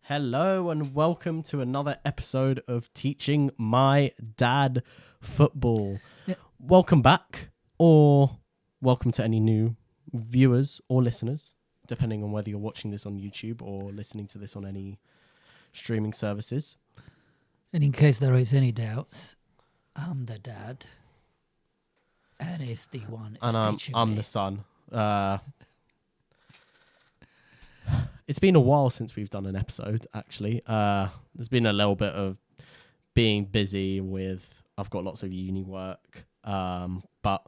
Hello and welcome to another episode of Teaching My Dad Football. Yeah. Welcome back, or welcome to any new viewers or listeners, depending on whether you're watching this on YouTube or listening to this on any streaming services. And in case there is any doubts, I'm the dad, and it's the one who's And teaching I'm me. the son. It's been a while since we've done an episode, actually. There's been a little bit of being busy with... I've got lots of uni work, but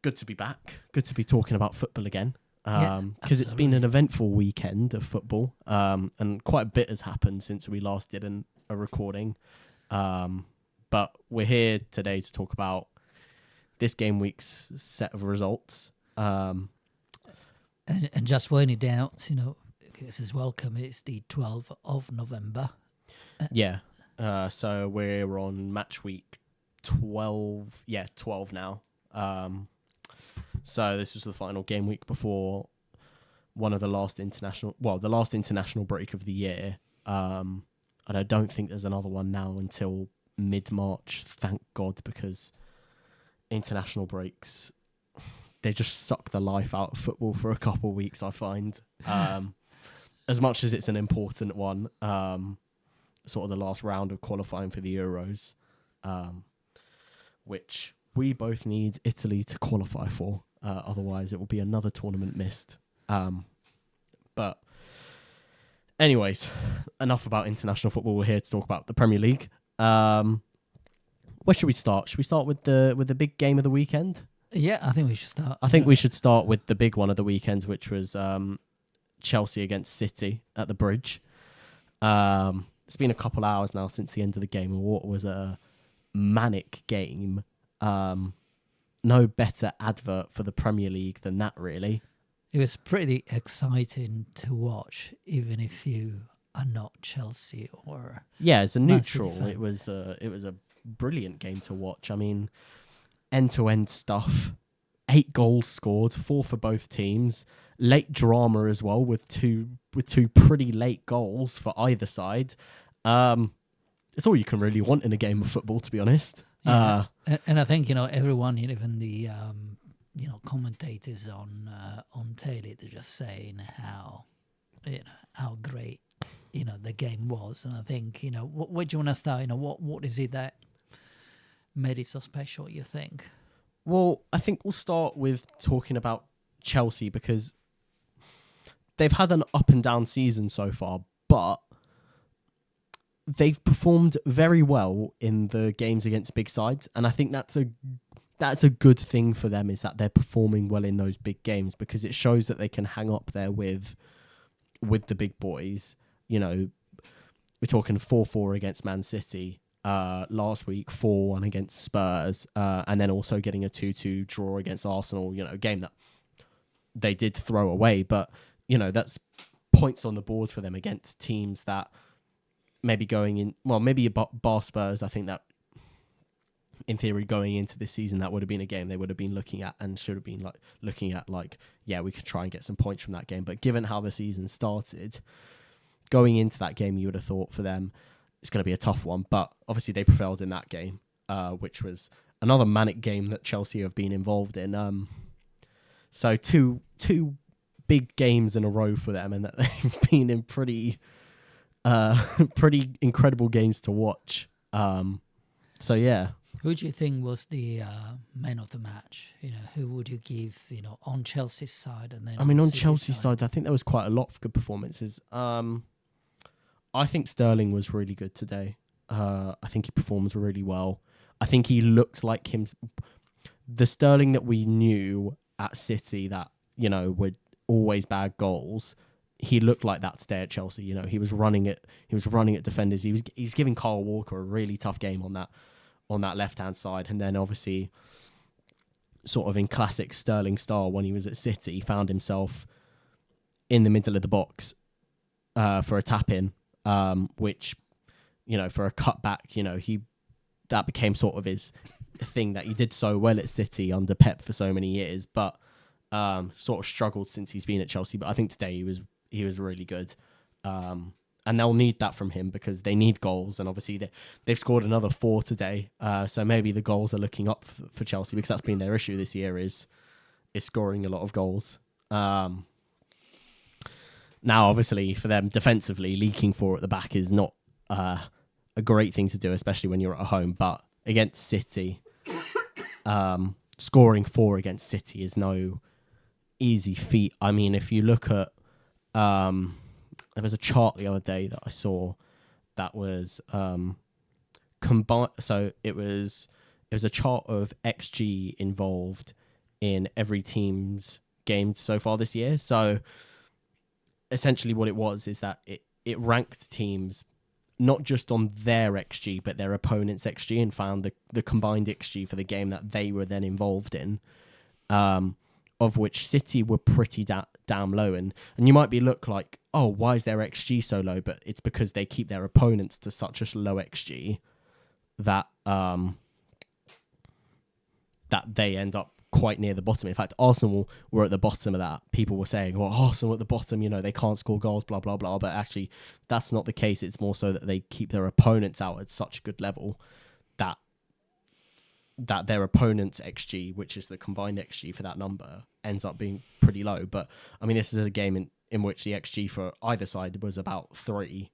good to be back. Good to be talking about football again. Because it's been an eventful weekend of football, and quite a bit has happened since we last did a recording. But we're here today to talk about this game week's set of results. And just for any doubts, this is welcome. It's the 12th of November. Yeah. So we're on match week 12. Yeah, 12 now. So this was the final game week before the last international break of the year. And I don't think there's another one now until mid-March, thank God, because international breaks, they just suck the life out of football for a couple of weeks, I find. As much as it's an important one, sort of the last round of qualifying for the Euros, which we both need Italy to qualify for. Otherwise, it will be another tournament missed. But anyways, enough about international football. We're here to talk about the Premier League. Where should we start? Should we start with the big game of the weekend? Yeah, I think we should start. I think we should start with the big one of the weekend, which was Chelsea against City at the Bridge. It's been a couple hours now since the end of the game, and what was a manic game. No better advert for the Premier League than that, really. It was pretty exciting to watch, even if you are not Chelsea or... Yeah, as a Man City neutral, fan. it was a brilliant game to watch. I mean, end-to-end stuff. 8 goals scored, 4 for both teams. Late drama as well, with two pretty late goals for either side. It's all you can really want in a game of football, to be honest. Yeah. And I think, everyone, even the, commentators on telly, they're just saying how great, the game was. And I think, where do you want to start? What is it that made it so special, you think? Well, I think we'll start with talking about Chelsea, because they've had an up and down season so far, but they've performed very well in the games against big sides, and I think that's a good thing for them, is that they're performing well in those big games, because it shows that they can hang up there with the big boys. We're talking 4-4 against Man City. Last week 4-1 against Spurs, and then also getting a 2-2 draw against Arsenal, a game that they did throw away, but that's points on the board for them against teams that maybe bar Spurs. I think that in theory going into this season, that would have been a game they would have been looking at and should have been looking at we could try and get some points from that game. But given how the season started, going into that game, you would have thought for them it's going to be a tough one, but obviously they prevailed in that game, which was another manic game that Chelsea have been involved in. So two big games in a row for them, and that they've been in pretty incredible games to watch. So yeah. Who do you think was the man of the match? Who would you give, on Chelsea's side? And then on Chelsea's side, I think there was quite a lot of good performances. I think Sterling was really good today. I think he performed really well. I think he looked like him. The Sterling that we knew at City that, would always bag goals, he looked like that today at Chelsea. He was running at defenders. He was giving Kyle Walker a really tough game on that left-hand side. And then obviously, sort of in classic Sterling style, when he was at City, he found himself in the middle of the box for a tap-in. Which, for a cutback, that became sort of his thing that he did so well at City under Pep for so many years, but sort of struggled since he's been at Chelsea. But I think today he was really good. And they'll need that from him because they need goals. And obviously they've scored another 4 today. So maybe the goals are looking up for Chelsea, because that's been their issue this year is scoring a lot of goals. Now, obviously, for them defensively, leaking 4 at the back is not a great thing to do, especially when you're at home. But against City, scoring 4 against City is no easy feat. I mean, if you look at... there was a chart the other day that I saw that was combined. So it was a chart of XG involved in every team's game so far this year. So essentially what it was is that it ranked teams not just on their XG, but their opponent's XG, and found the combined XG for the game that they were then involved in, of which City were pretty damn low. And you might look like, oh, why is their XG so low? But it's because they keep their opponents to such a low XG that that they end up quite near the bottom. In fact, Arsenal were at the bottom of that. People were saying, well, Arsenal at the bottom, they can't score goals, blah, blah, blah. But actually, that's not the case. It's more so that they keep their opponents out at such a good level that their opponent's XG, which is the combined XG for that number, ends up being pretty low. But, I mean, this is a game in which the XG for either side was about 3.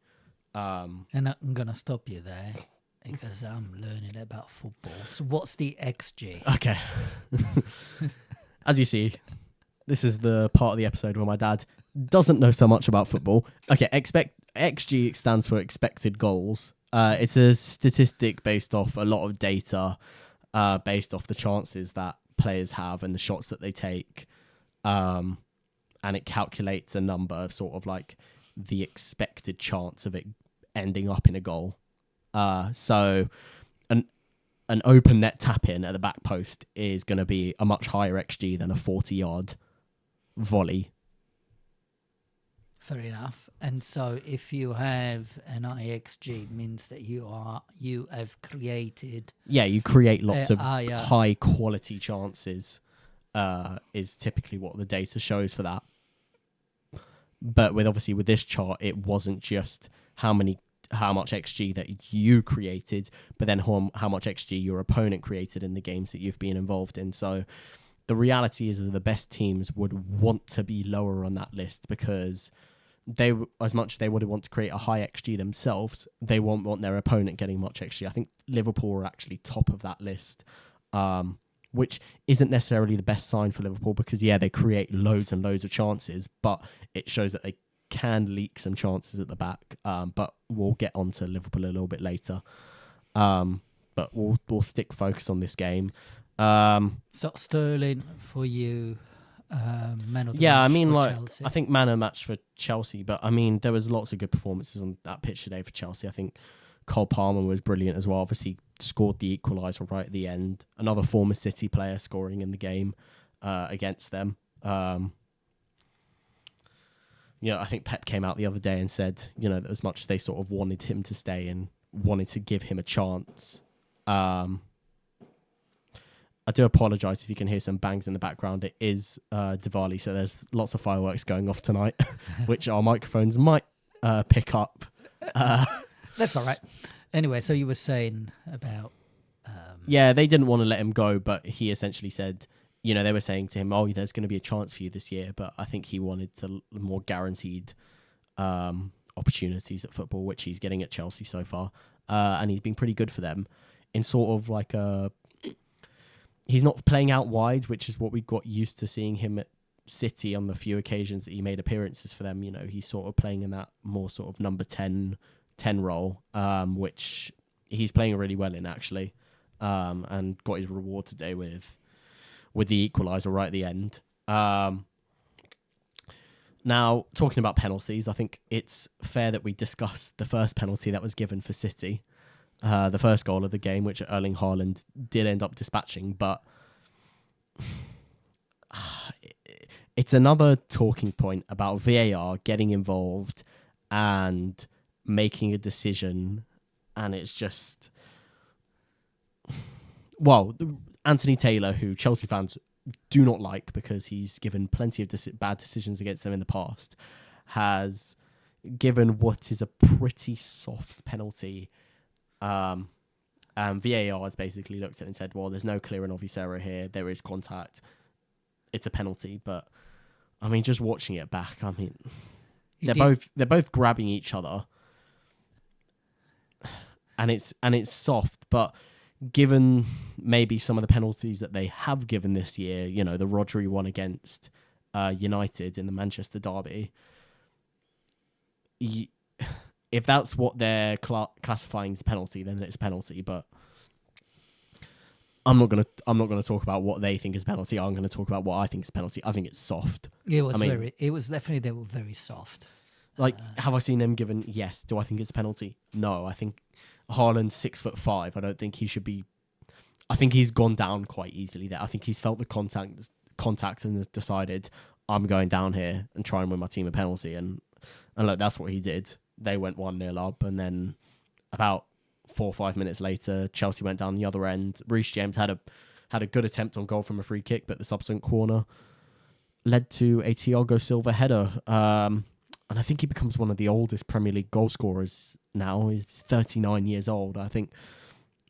And I'm going to stop you there, because I'm learning about football. So what's the XG? Okay. As you see, this is the part of the episode where my dad doesn't know so much about football. Okay, XG stands for expected goals. It's a statistic based off a lot of data, based off the chances that players have and the shots that they take. And it calculates a number of sort of like the expected chance of it ending up in a goal. So an open net tap in at the back post is going to be a much higher XG than a 40-yard volley. Fair enough. And so if you have an IXG, means that you have created... Yeah, you create lots of high quality chances, is typically what the data shows for that. But with this chart, it wasn't just how much XG that you created, but then how much XG your opponent created in the games that you've been involved in. So the reality is that the best teams would want to be lower on that list, because they, as much as they would want to create a high XG themselves, they won't want their opponent getting much XG. I think Liverpool are actually top of that list, which isn't necessarily the best sign for Liverpool, because, yeah, they create loads and loads of chances, but it shows that they can leak some chances at the back. But we'll get on to Liverpool a little bit later. But we'll stick focus on this game. So Sterling for you, man of the match. I mean, for like, Chelsea. I think man of the match for Chelsea, but I mean, there was lots of good performances on that pitch today for Chelsea. I think Cole Palmer was brilliant as well. Obviously, scored the equaliser right at the end. Another former City player scoring in the game against them. I think Pep came out the other day and said, that as much as they sort of wanted him to stay and wanted to give him a chance. I do apologise if you can hear some bangs in the background. It is Diwali, so there's lots of fireworks going off tonight, which our microphones might pick up. That's all right. Anyway, so you were saying about... Yeah, they didn't want to let him go, but he essentially said, they were saying to him, oh, there's going to be a chance for you this year, but I think he wanted more guaranteed opportunities at football, which he's getting at Chelsea so far. And he's been pretty good for them in sort of like a... He's not playing out wide, which is what we got used to seeing him at City on the few occasions that he made appearances for them. He's sort of playing in that more sort of number 10 role, which he's playing really well in, actually, and got his reward today with the equaliser right at the end. Now, talking about penalties, I think it's fair that we discuss the first penalty that was given for City. The first goal of the game, which Erling Haaland did end up dispatching, but it's another talking point about VAR getting involved and making a decision, and it's just... Well, Anthony Taylor, who Chelsea fans do not like because he's given plenty of bad decisions against them in the past, has given what is a pretty soft penalty. VAR has basically looked at it and said, well, there's no clear and obvious error here. There is contact. It's a penalty. But, I mean, just watching it back, I mean, they're both grabbing each other. And it's soft, but given maybe some of the penalties that they have given this year, you know, the Rodri one against United in the Manchester derby, if that's what they're classifying as a penalty, then it's a penalty. But I'm not gonna talk about what they think is a penalty. I'm gonna talk about what I think is a penalty. I think it's soft. It was definitely they were very soft. Like, have I seen them given? Yes. Do I think it's a penalty? No. I think Haaland's 6'5". I don't think he should be. I think he's gone down quite easily there. I think he's felt the contact and has decided, I'm going down here and try and win my team a penalty. And look, that's what he did. They went 1-0 up, and then about 4 or 5 minutes later, Chelsea went down the other end. Reece James had a good attempt on goal from a free kick, but the subsequent corner led to a Thiago Silva header. And I think he becomes one of the oldest Premier League goal scorers now. He's 39 years old. I think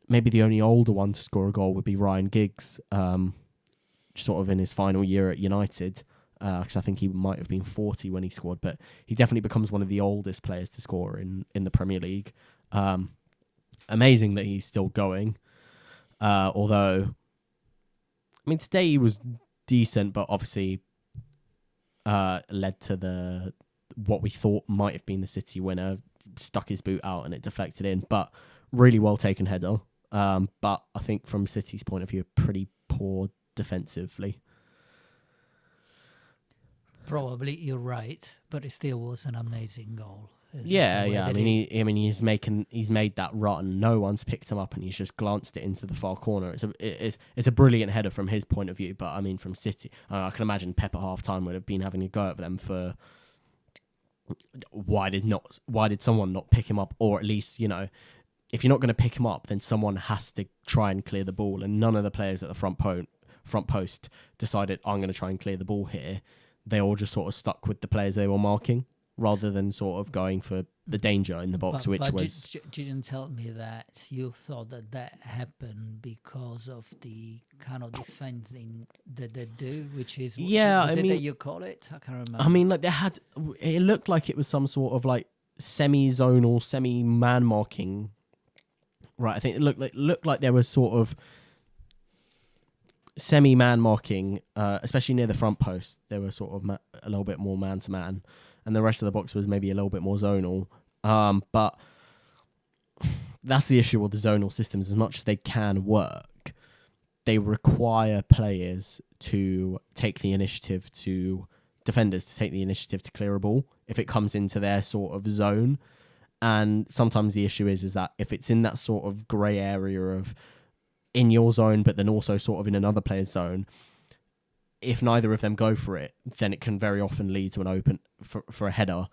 maybe the only older one to score a goal would be Ryan Giggs, sort of in his final year at United, because I think he might have been 40 when he scored, but he definitely becomes one of the oldest players to score in the Premier League. Amazing that he's still going, although, I mean, today he was decent, but obviously led to what we thought might have been the City winner, stuck his boot out and it deflected in, but really well taken header. But I think from City's point of view, pretty poor defensively. Probably you're right, but it still was an amazing goal. Yeah. I mean, he's made that run. No one's picked him up, and he's just glanced it into the far corner. It's a brilliant header from his point of view. But I mean, from City, I can imagine Pep at half time would have been having a go at them for why did someone not pick him up, or at least, you know, if you're not going to pick him up, then someone has to try and clear the ball. And none of the players at the front post decided, I'm going to try and clear the ball here. They all just sort of stuck with the players they were marking, rather than sort of going for the danger in the box, which was... Didn't tell me that you thought that happened because of the kind of defending that they do, which is... Was it that you call it? I can't remember. I mean, like, it looked like it was some sort of, like, semi-zonal, semi-man marking. Right, I think it looked like there was sort of semi-man marking, especially near the front post. There were sort of a little bit more man-to-man, and the rest of the box was maybe a little bit more zonal. But that's the issue with the zonal systems. As much as they can work, they require players to take the initiative defenders to take the initiative to clear a ball if it comes into their sort of zone. And sometimes the issue is that if it's in that sort of grey area of in your zone, but then also sort of in another player's zone, if neither of them go for it, then it can very often lead to an open for a header,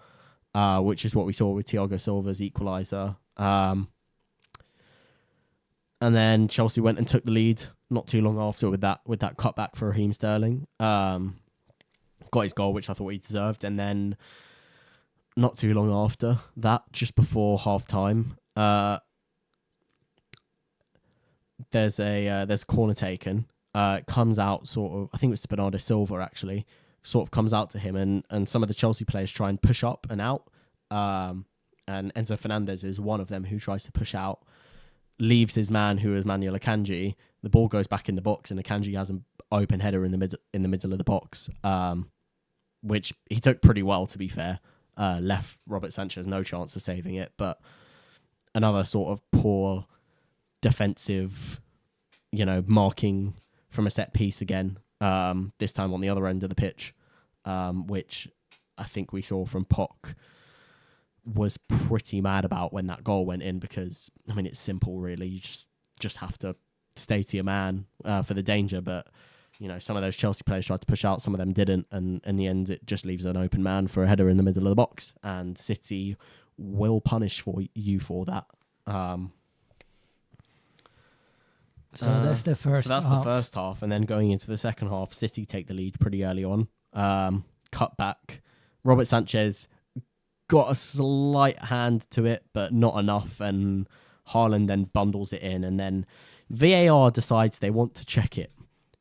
which is what we saw with Thiago Silva's equaliser. And then Chelsea went and took the lead not too long after with that cutback for Raheem Sterling. Got his goal, which I thought he deserved, and then not too long after that, just before half time, there's a corner taken. It comes out sort of, I think it was to Bernardo Silva actually, sort of comes out to him, and some of the Chelsea players try and push up and out. And Enzo Fernandez is one of them who tries to push out, leaves his man, who is Manuel Akanji. The ball goes back in the box, and Akanji has an open header in the middle of the box, which he took pretty well, to be fair. Left Robert Sanchez no chance of saving it, but another sort of poor defensive, marking from a set piece again, this time on the other end of the pitch, which I think we saw from Poch was pretty mad about when that goal went in, because, I mean, it's simple, really. You just have to stay to your man for the danger, but some of those Chelsea players tried to push out, some of them didn't, and in the end it just leaves an open man for a header in the middle of the box, and City will punish you for that. So that's the first half. The first half, and then going into the second half, City take the lead pretty early on. Cut back. Robert Sanchez got a slight hand to it, but not enough, and Haaland then bundles it in, and then VAR decides they want to check it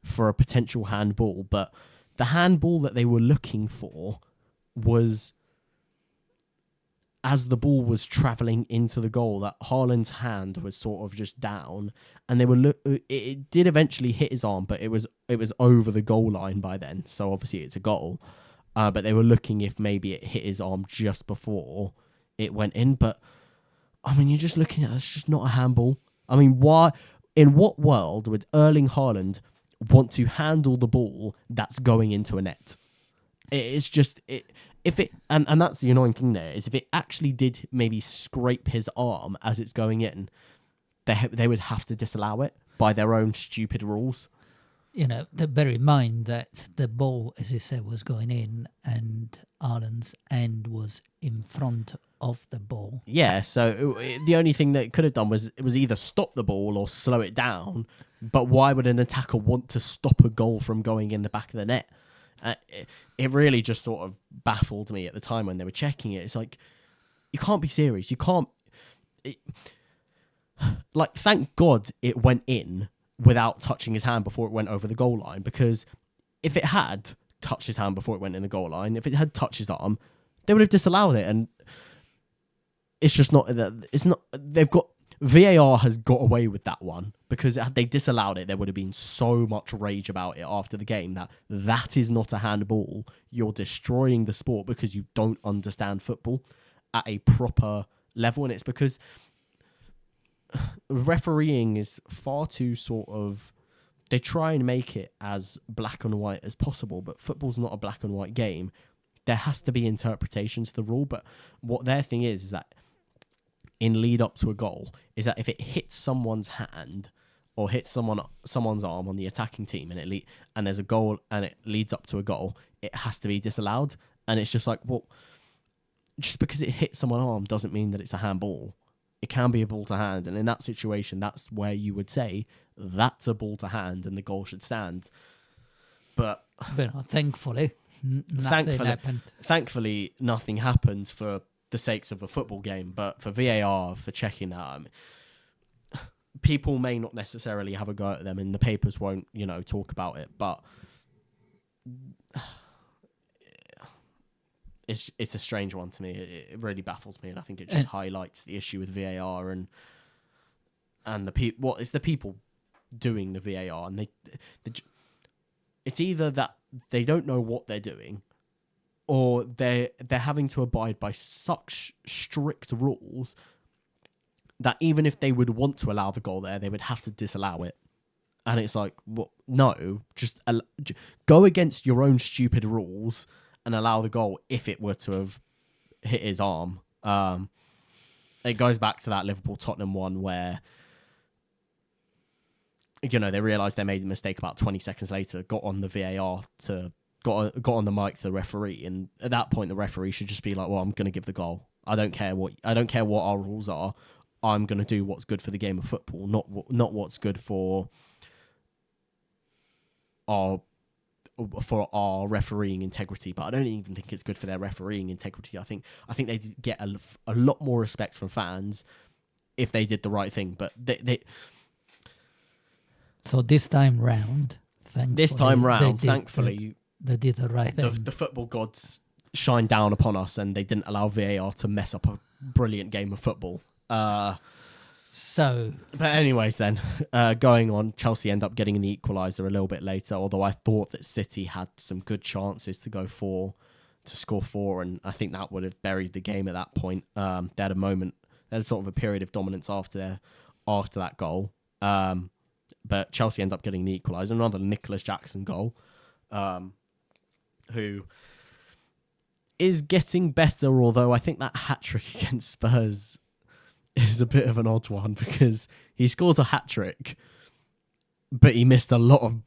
for a potential handball, but the handball that they were looking for was as the ball was travelling into the goal, that Haaland's hand was sort of just down, and they were it did eventually hit his arm, but it was over the goal line by then, so obviously it's a goal. But they were looking if maybe it hit his arm just before it went in. But I mean, you're just looking at it's just not a handball. I mean, why? In what world would Erling Haaland want to handle the ball that's going into a net? It's just if it and that's the annoying thing there is if it actually did maybe scrape his arm as it's going in, they would have to disallow it by their own stupid rules. Bear in mind that the ball, as you said, was going in, and Haaland's end was in front of the ball. Yeah, so the only thing that it could have done was either stop the ball or slow it down. But why would an attacker want to stop a goal from going in the back of the net? It really just sort of baffled me at the time when they were checking it. It's like, you can't be serious. You can't... thank God it went in without touching his hand before it went over the goal line, because if it had touched his hand before it went in the goal line, if it had touched his arm, they would have disallowed it. And it's just not... It's not... They've got... VAR has got away with that one, because had they disallowed it, there would have been so much rage about it after the game that is not a handball. You're destroying the sport because you don't understand football at a proper level. And it's because refereeing is far too sort of... They try and make it as black and white as possible, but football's not a black and white game. There has to be interpretation to the rule, but what their thing is that in lead up to a goal is that if it hits someone's hand or hits someone's arm on the attacking team and there's a goal and it leads up to a goal, it has to be disallowed. And it's just like, well, just because it hits someone's arm doesn't mean that it's a handball. It can be a ball to hand, and in that situation, that's where you would say that's a ball to hand and the goal should stand. But thankfully, nothing happened. Thankfully, nothing happened for the sakes of a football game, but for VAR, for checking that, people may not necessarily have a go at them, and the papers won't, talk about it. But it's a strange one to me. It really baffles me, and I think it just highlights the issue with VAR and the the people doing the VAR, and it's either that they don't know what they're doing, or they're having to abide by such strict rules that even if they would want to allow the goal there, they would have to disallow it. And it's like, well, no, just go against your own stupid rules and allow the goal if it were to have hit his arm. It goes back to that Liverpool-Tottenham one where, they realised they made a mistake about 20 seconds later, got on the VAR got on the mic to the referee, and at that point the referee should just be like, well, I'm going to give the goal. I don't care what our rules are. I'm going to do what's good for the game of football, not what's good for our refereeing integrity. But I don't even think it's good for their refereeing integrity. I think they get a lot more respect from fans if they did the right thing. But they so this time round, thankfully. They did the right thing. The football gods shined down upon us, and they didn't allow VAR to mess up a brilliant game of football. But anyways, then going on, Chelsea end up getting the equaliser a little bit later. Although I thought that City had some good chances to score four, and I think that would have buried the game at that point. They had a moment, they had sort of a period of dominance after that goal. But Chelsea end up getting the equaliser, another Nicholas Jackson goal. Who is getting better, although I think that hat-trick against Spurs is a bit of an odd one, because he scores a hat-trick, but he missed a lot of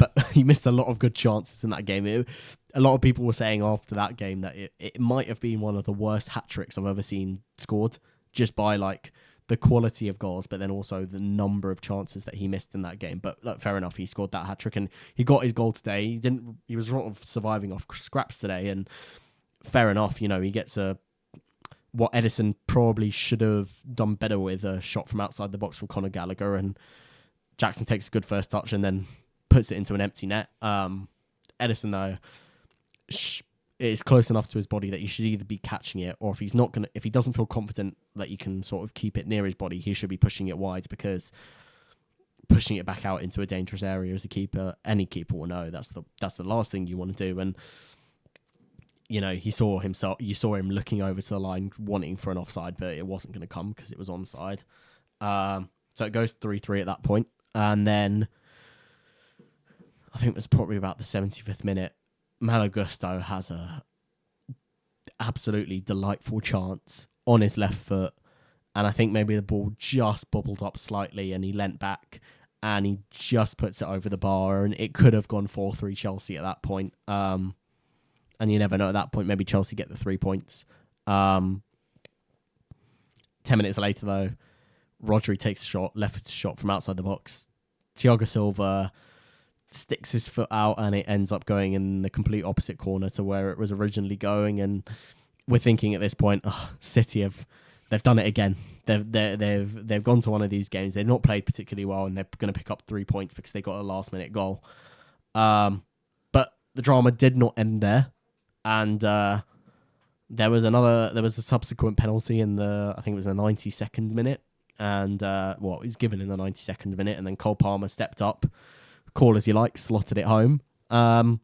good chances in that game. A lot of people were saying after that game that it might have been one of the worst hat-tricks I've ever seen scored, just by the quality of goals, but then also the number of chances that he missed in that game. But fair enough, he scored that hat-trick and he got his goal today. He was sort of surviving off scraps today, and fair enough, he gets what Edison probably should have done better with a shot from outside the box from Conor Gallagher, and Jackson takes a good first touch and then puts it into an empty net. Edison, though, is close enough to his body that he should either be catching it, or if he doesn't feel confident that you can sort of keep it near his body, he should be pushing it wide, because pushing it back out into a dangerous area as a keeper, any keeper will know that's the last thing you want to do. And you saw him looking over to the line wanting for an offside, but it wasn't going to come because it was onside. So it goes 3-3 at that point, and then I think it was probably about the 75th minute, Malo Gusto has a absolutely delightful chance on his left foot, and I think maybe the ball just bobbled up slightly and he leant back and he just puts it over the bar, and it could have gone 4-3 Chelsea at that point. And you never know at that point, maybe Chelsea get the 3 points. 10 minutes later, though, Rodri takes a shot, left shot from outside the box. Thiago Silva sticks his foot out and it ends up going in the complete opposite corner to where it was originally going. And we're thinking at this point, City they've done it again. They've gone to one of these games. They've not played particularly well, and they're going to pick up 3 points because they got a last minute goal. But the drama did not end there, and there was a subsequent penalty in I think it was the 92nd minute, and it was given in the 92nd minute, and then Cole Palmer stepped up, call as you like, slotted it home, and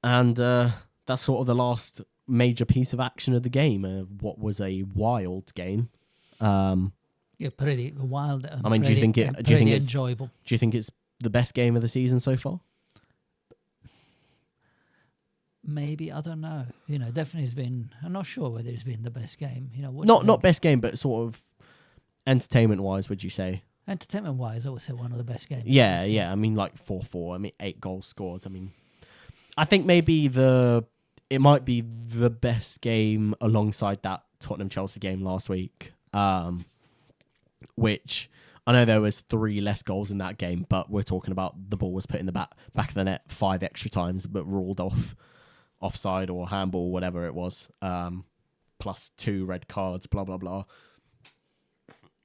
that's sort of the last major piece of action of the game. What was a wild game. Pretty wild. I mean, do you think it's enjoyable? Do you think it's the best game of the season so far? Maybe, I don't know. Definitely has been. I'm not sure whether it's been the best game. Not best game, but sort of entertainment wise, would you say? Entertainment wise, I would say one of the best games. Yeah. I mean, like 4-4. I mean, 8 goals scored. I mean, I think maybe it might be the best game alongside that Tottenham Chelsea game last week, which I know there was 3 less goals in that game, but we're talking about the ball was put in the back of the net 5 extra times, but ruled offside or handball, whatever it was, plus 2 red cards, blah, blah, blah.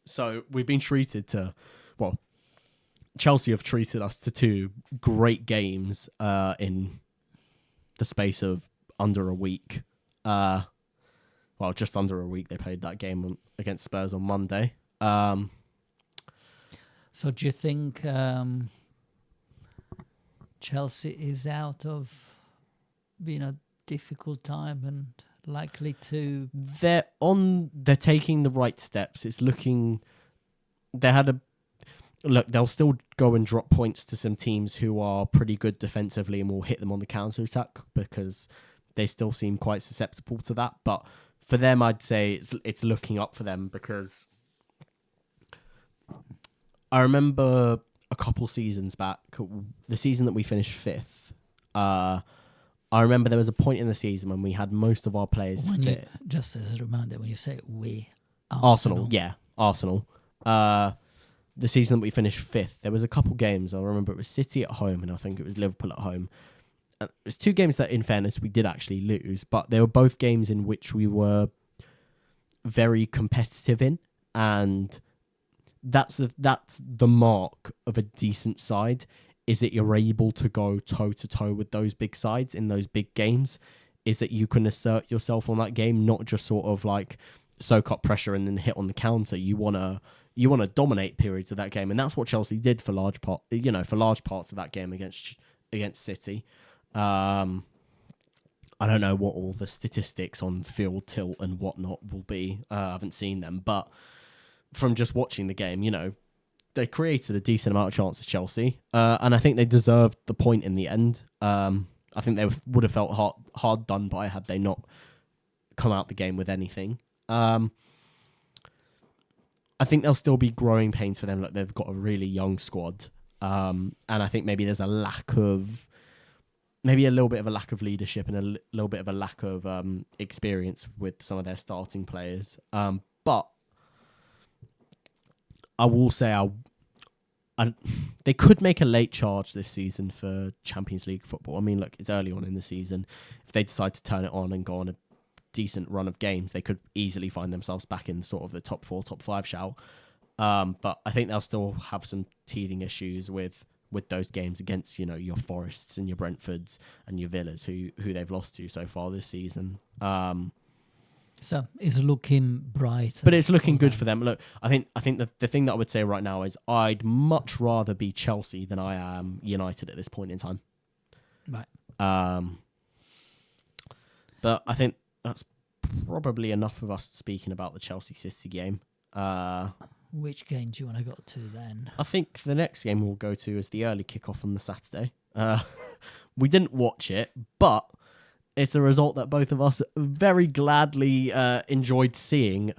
So we've been treated to, Chelsea have treated us to 2 great games in the space of under a week. Just under a week. They played that game against Spurs on Monday. So do you think Chelsea is out of difficult time and likely to... They're taking the right steps. It's looking... they'll still go and drop points to some teams who are pretty good defensively and will hit them on the counter-attack, because they still seem quite susceptible to that. But for them, I'd say it's looking up for them, because I remember a couple seasons back, the season that we finished 5th, I remember there was a point in the season when we had most of our players fit. Just as a reminder, when you say we, Arsenal. The season that we finished 5th, there was a couple games. I remember it was City at home, and I think it was Liverpool at home. It was 2 games that, in fairness, we did actually lose, but they were both games in which we were very competitive in, and that's the mark of a decent side, is that you're able to go toe-to-toe with those big sides in those big games, is that you can assert yourself on that game, not just sort of like soak up pressure and then hit on the counter. You want to dominate periods of that game, and that's what Chelsea did for large parts of that game against City. I don't know what all the statistics on field tilt and whatnot will be. I haven't seen them, but from just watching the game, they created a decent amount of chances, Chelsea, and I think they deserved the point in the end. I think they would have felt hard done by had they not come out the game with anything. I think there'll still be growing pains for them. Like, they've got a really young squad, and I think maybe there's a little bit of a lack of leadership and a little bit of a lack of experience with some of their starting players. But I will say they could make a late charge this season for Champions League football. I mean, look, it's early on in the season. If they decide to turn it on and go on a decent run of games, they could easily find themselves back in sort of the top 4, top 5 shout. But I think they'll still have some teething issues with those games against, you know, your Forests and your Brentfords and your Villas, who they've lost to so far this season. So it's looking bright. But it's looking good for them. Look, I think the thing that I would say right now is I'd much rather be Chelsea than I am United at this point in time. Right. But I think that's probably enough of us speaking about the Chelsea City game. Which game do you want to go to then? I think the next game we'll go to is the early kickoff on the Saturday. We didn't watch it, but it's a result that both of us very gladly enjoyed seeing,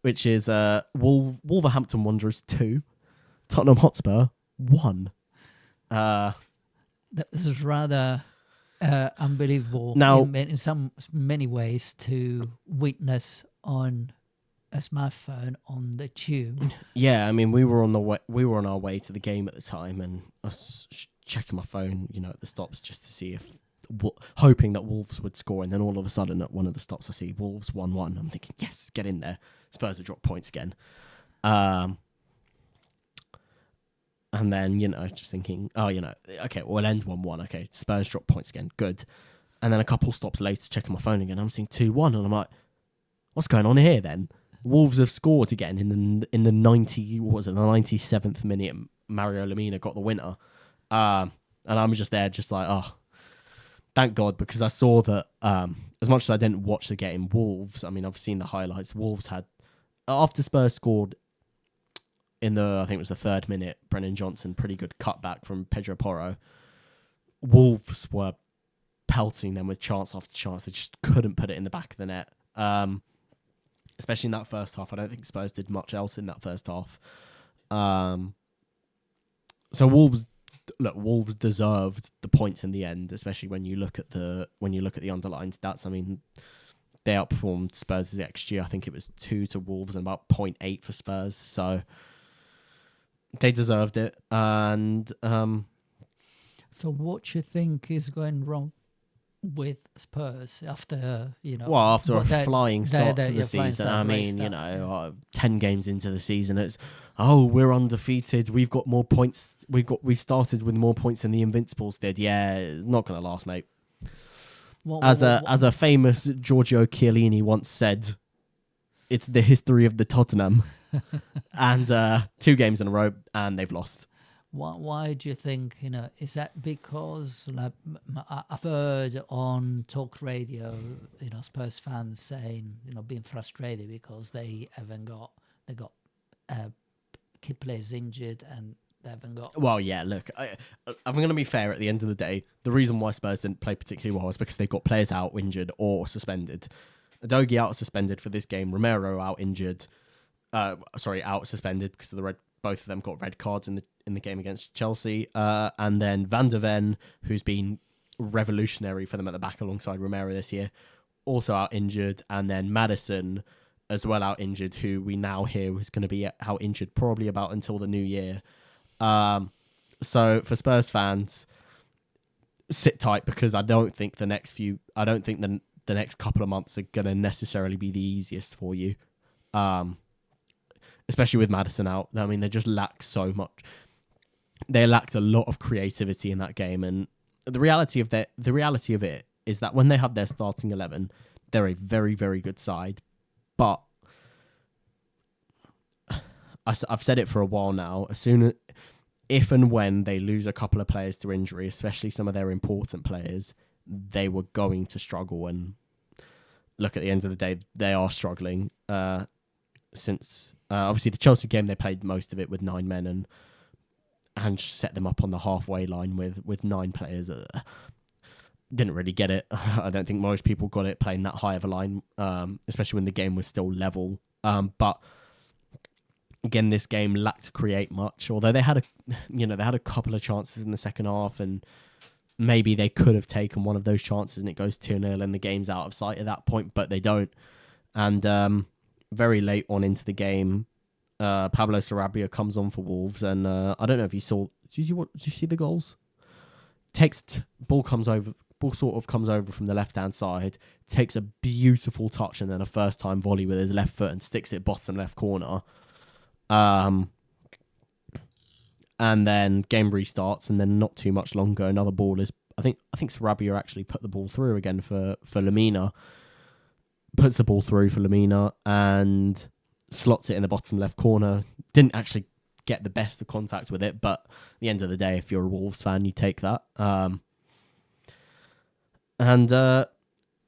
which is Wolverhampton Wanderers 2, Tottenham Hotspur 1. This is rather unbelievable Now, in many ways to witness on a smartphone on the tube. Yeah, I mean, we were on our way to the game at the time, and I was checking my phone, you know, at the stops just to see if, hoping that Wolves would score, and then all of a sudden at one of the stops I see Wolves 1-1. I'm thinking, yes, get in there. Spurs have dropped points again. And then, you know, just thinking, oh, you know, okay, we'll end 1-1. Okay, Spurs drop points again. Good. And then a couple stops later, checking my phone again, I'm seeing 2-1, and I'm like, what's going on here then? Wolves have scored again in the 97th minute. Mario Lemina got the winner. And I'm just there, just like, oh, thank God, because I saw that as much as I didn't watch the game, Wolves, I mean, I've seen the highlights. Wolves had, after Spurs scored in I think it was the 3rd minute, Brennan Johnson, pretty good cutback from Pedro Porro. Wolves were pelting them with chance after chance. They just couldn't put it in the back of the net. Especially in that first half. I don't think Spurs did much else in that first half. So Wolves deserved the points in the end, especially when you look at the underlying stats. I mean, they outperformed Spurs' XG. I think it was 2 to Wolves and about 0.8 for Spurs. So they deserved it. And so what do you think is going wrong with Spurs after, you know... Well, after a flying start to the season. I mean, you know, 10 games into the season, it's, we're undefeated. We've got more points. We started with more points than the Invincibles did. Yeah, not going to last, mate. As a famous Giorgio Chiellini once said, it's the history of the Tottenham. And 2 games in a row, and they've lost. Why do you think, you know, is that because, like, I've heard on talk radio, you know, Spurs fans saying, you know, being frustrated because they got key players injured and they haven't got... Well, yeah, look, I'm going to be fair at the end of the day. The reason why Spurs didn't play particularly well is because they've got players out injured or suspended. Adogi out suspended for this game, Romero out injured, out suspended because of the red. Both of them got red cards in the game against Chelsea. And then Van der Ven, who's been revolutionary for them at the back alongside Romero this year, also out injured. And then Maddison as well out injured, who we now hear is going to be out injured probably about until the new year. So for Spurs fans, sit tight, because I don't think the next couple of months are going to necessarily be the easiest for you. Especially with Maddison out. I mean, they just lack so much. They lacked a lot of creativity in that game, and the reality of it is that when they have their starting 11, they're a very, very good side. But I've said it for a while now. If and when they lose a couple of players to injury, especially some of their important players, they were going to struggle. And look, at the end of the day, they are struggling. Since obviously the Chelsea game, they played most of it with 9 men and just set them up on the halfway line with 9 players. Didn't really get it. I don't think most people got it playing that high of a line, especially when the game was still level. But again, this game lacked to create much. Although they had a couple of chances in the second half, and maybe they could have taken one of those chances, and it goes 2-0, and the game's out of sight at that point. But they don't. And very late on into the game, Pablo Sarabia comes on for Wolves, and I don't know if you saw. Did you see the goals? Ball comes over ball sort of comes over from the left-hand side, takes a beautiful touch and then a first-time volley with his left foot and sticks it bottom left corner. And then game restarts, and then not too much longer, another ball is... I think Sarabia actually put the ball through again for Lamina. Puts the ball through for Lamina and slots it in the bottom left corner. Didn't actually get the best of contact with it, but at the end of the day, if you're a Wolves fan, you take that.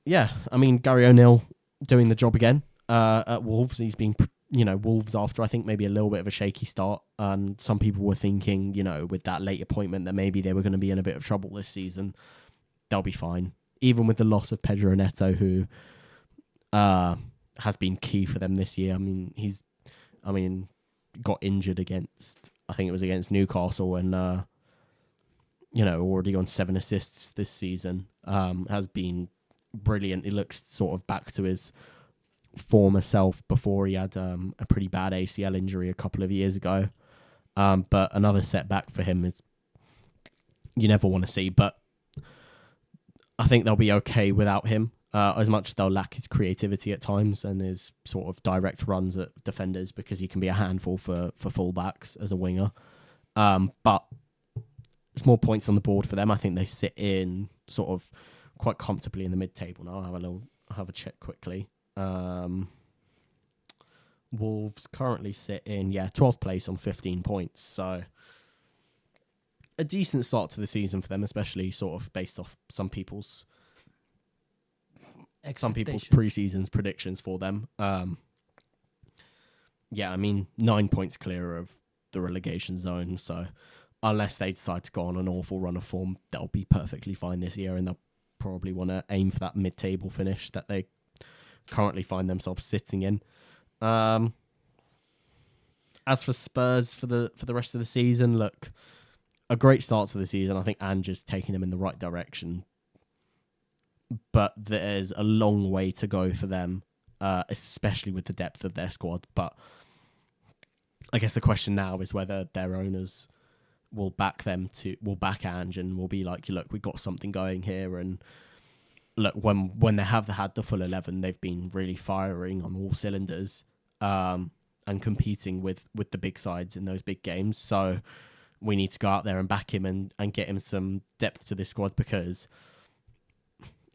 Yeah, I mean, Gary O'Neill doing the job again at Wolves. He's been, Wolves after, I think, maybe a little bit of a shaky start. And some people were thinking, with that late appointment that maybe they were going to be in a bit of trouble this season. They'll be fine. Even with the loss of Pedro Neto, who has been key for them this year. I mean, he's got injured against, I think it was against Newcastle, and already on 7 assists this season. Has been brilliant. He looks sort of back to his former self before he had a pretty bad ACL injury a couple of years ago. But another setback for him is you never want to see. But I think they'll be okay without him. As much as they'll lack his creativity at times and his sort of direct runs at defenders, because he can be a handful for fullbacks as a winger. But it's more points on the board for them. I think they sit in sort of quite comfortably in the mid-table now. I'll have a check quickly. Wolves currently sit in 12th place on 15 points. So a decent start to the season for them, especially sort of based off some people's pre-season's predictions for them. 9 points clear of the relegation zone. So unless they decide to go on an awful run of form, they'll be perfectly fine this year, and they'll probably want to aim for that mid-table finish that they currently find themselves sitting in. As for Spurs for the rest of the season, look, a great start to the season. I think Ange is taking them in the right direction. But there's a long way to go for them, especially with the depth of their squad. But I guess the question now is whether their owners will back Ange and will be like, look, we've got something going here. And look, when they have had the full 11, they've been really firing on all cylinders and competing with the big sides in those big games. So we need to go out there and back him and get him some depth to this squad, because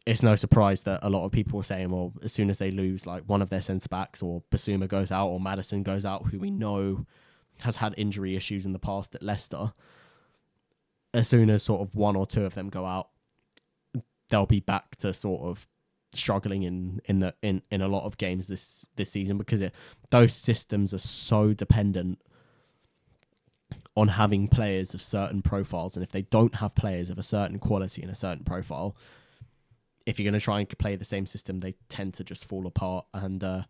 it's no surprise that a lot of people are saying, well, as soon as they lose like one of their centre-backs, or Basuma goes out or Maddison goes out, who we know has had injury issues in the past at Leicester, as soon as sort of one or two of them go out, they'll be back to sort of struggling in a lot of games this season, because those systems are so dependent on having players of certain profiles. And if they don't have players of a certain quality and a certain profile, if you're going to try and play the same system, they tend to just fall apart. And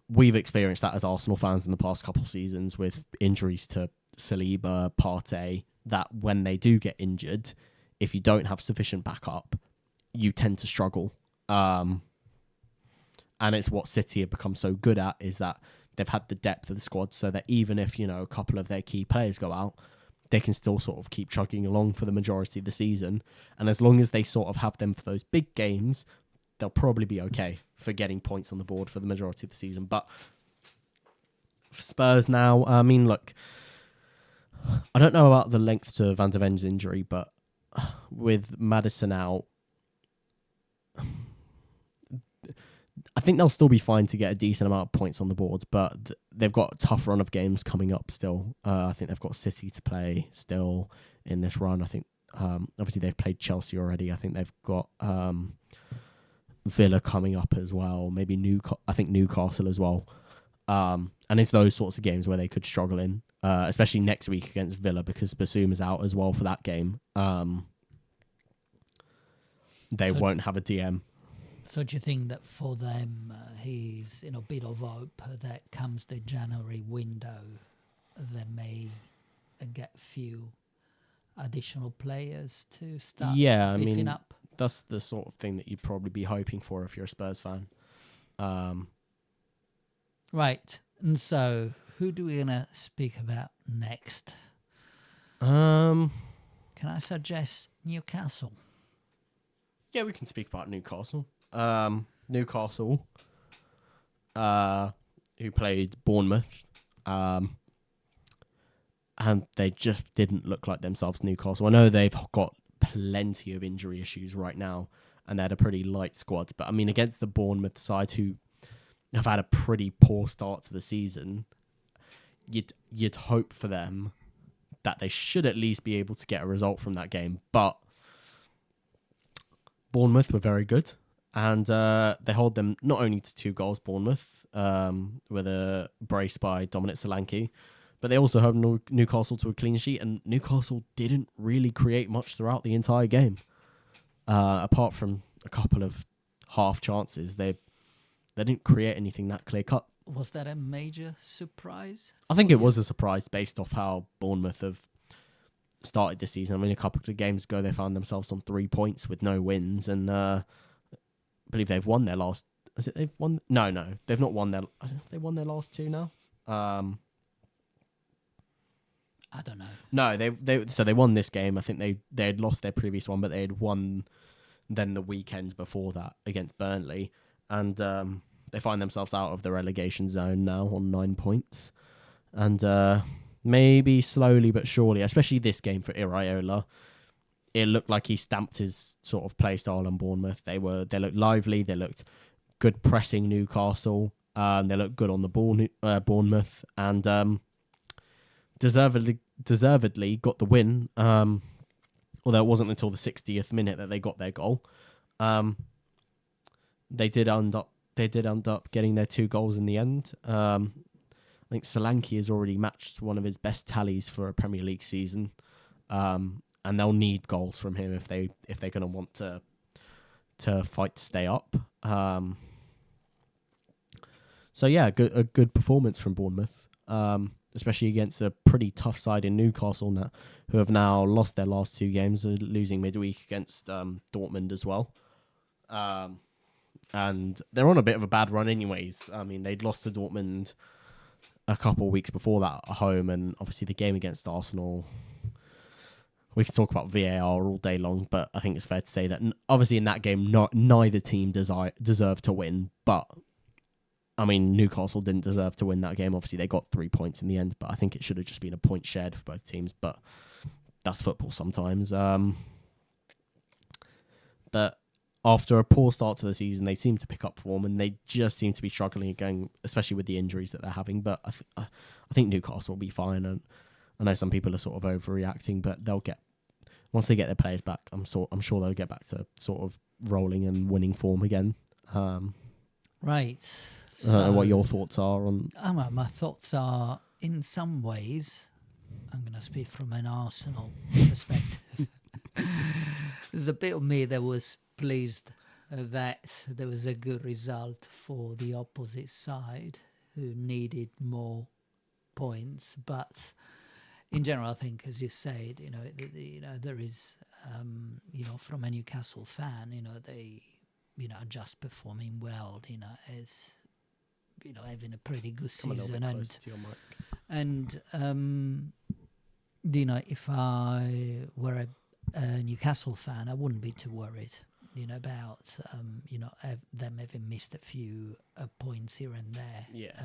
we've experienced that as Arsenal fans in the past couple of seasons with injuries to Saliba, Partey, that when they do get injured, if you don't have sufficient backup, you tend to struggle. And it's what City have become so good at, is that they've had the depth of the squad, so that even if, a couple of their key players go out, they can still sort of keep chugging along for the majority of the season. And as long as they sort of have them for those big games, they'll probably be okay for getting points on the board for the majority of the season. But for Spurs now, look, I don't know about the length to Van de Ven's injury, but with Maddison out, I think they'll still be fine to get a decent amount of points on the board, but they've got a tough run of games coming up still. I think they've got City to play still in this run. I think obviously they've played Chelsea already. I think they've got Villa coming up as well, maybe Newcastle as well. And it's those sorts of games where they could struggle in, especially next week against Villa, because Basuma's out as well for that game. They won't have a DM. So do you think that for them, he's in a bit of hope that comes the January window, they may get a few additional players to start beefing up? That's the sort of thing that you'd probably be hoping for if you're a Spurs fan. Right. And so who do we going to speak about next? Can I suggest Newcastle? Yeah, we can speak about Newcastle. Newcastle, who played Bournemouth, and they just didn't look like themselves, Newcastle. I know they've got plenty of injury issues right now, and they had a pretty light squad. But, I mean, against the Bournemouth side, who have had a pretty poor start to the season, you'd hope for them that they should at least be able to get a result from that game. But Bournemouth were very good, and they hold them not only to 2 goals, Bournemouth, with a brace by Dominic Solanke, but they also held Newcastle to a clean sheet, and Newcastle didn't really create much throughout the entire game. Apart from a couple of half chances, they didn't create anything that clear-cut. Was that a major surprise? I think it was a surprise based off how Bournemouth have started this season. I mean, a couple of games ago, they found themselves on 3 points with no wins, and I believe they've won their last... Is it they've won? No, they've not won their... They won their last 2 now? I don't know. No, they won this game. I think they had lost their previous one, but they had won then the weekend before that against Burnley, and they find themselves out of the relegation zone now on 9 points, and maybe slowly but surely, especially this game for Iraola, it looked like he stamped his sort of play style on Bournemouth. They looked lively, they looked good pressing Newcastle, they looked good on the ball, Bournemouth, and deservedly got the win. Although it wasn't until the 60th minute that they got their goal. They did end up getting their 2 goals in the end. I think Solanke has already matched one of his best tallies for a Premier League season, and they'll need goals from him if they're going to want to fight to stay up. So yeah, a good performance from Bournemouth, especially against a pretty tough side in Newcastle now, who have now lost their last 2 games, losing midweek against Dortmund as well. And they're on a bit of a bad run anyways. I mean, they'd lost to Dortmund a couple of weeks before that at home, and obviously the game against Arsenal, we can talk about VAR all day long, but I think it's fair to say that obviously in that game, neither team deserved to win, but I mean, Newcastle didn't deserve to win that game. Obviously, they got 3 points in the end, but I think it should have just been a point shared for both teams, but that's football sometimes. But after a poor start to the season, they seem to pick up form, and they just seem to be struggling again, especially with the injuries that they're having. But I think Newcastle will be fine, and I know some people are sort of overreacting, but once they get their players back, I'm sure they'll get back to sort of rolling and winning form again. Right. I don't know what your thoughts are on... My thoughts are, in some ways, I'm going to speak from an Arsenal perspective. There's a bit of me that was pleased that there was a good result for the opposite side, who needed more points. But in general, I think, as you said, there is, from a Newcastle fan, they, are just performing well, as... having a pretty good season, and if I were a Newcastle fan, I wouldn't be too worried, about them having missed a few points here and there. Yeah.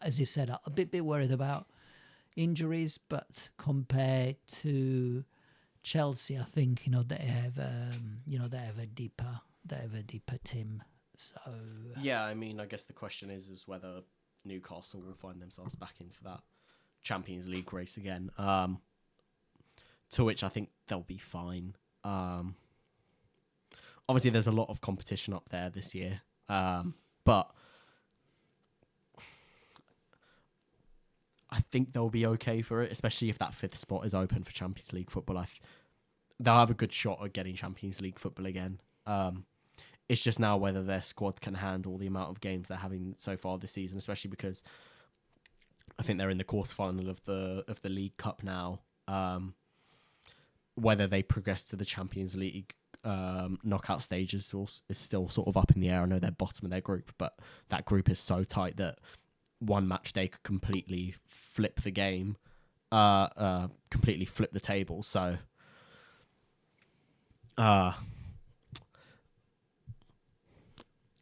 As you said, I'm a bit worried about injuries, but compared to Chelsea, I think they have a deeper team. So yeah, I mean, I guess the question is whether Newcastle will find themselves back in for that Champions League race again. To which I think they'll be fine. Obviously, there's a lot of competition up there this year, but I think they'll be okay for it, especially if that 5th spot is open for Champions League football. They'll have a good shot at getting Champions League football again. It's just now whether their squad can handle the amount of games they're having so far this season, especially because I think they're in the quarterfinal of the League Cup now. Whether they progress to the Champions League knockout stages is still sort of up in the air. I know they're bottom of their group, but that group is so tight that one match they could completely flip the game, completely flip the table. So,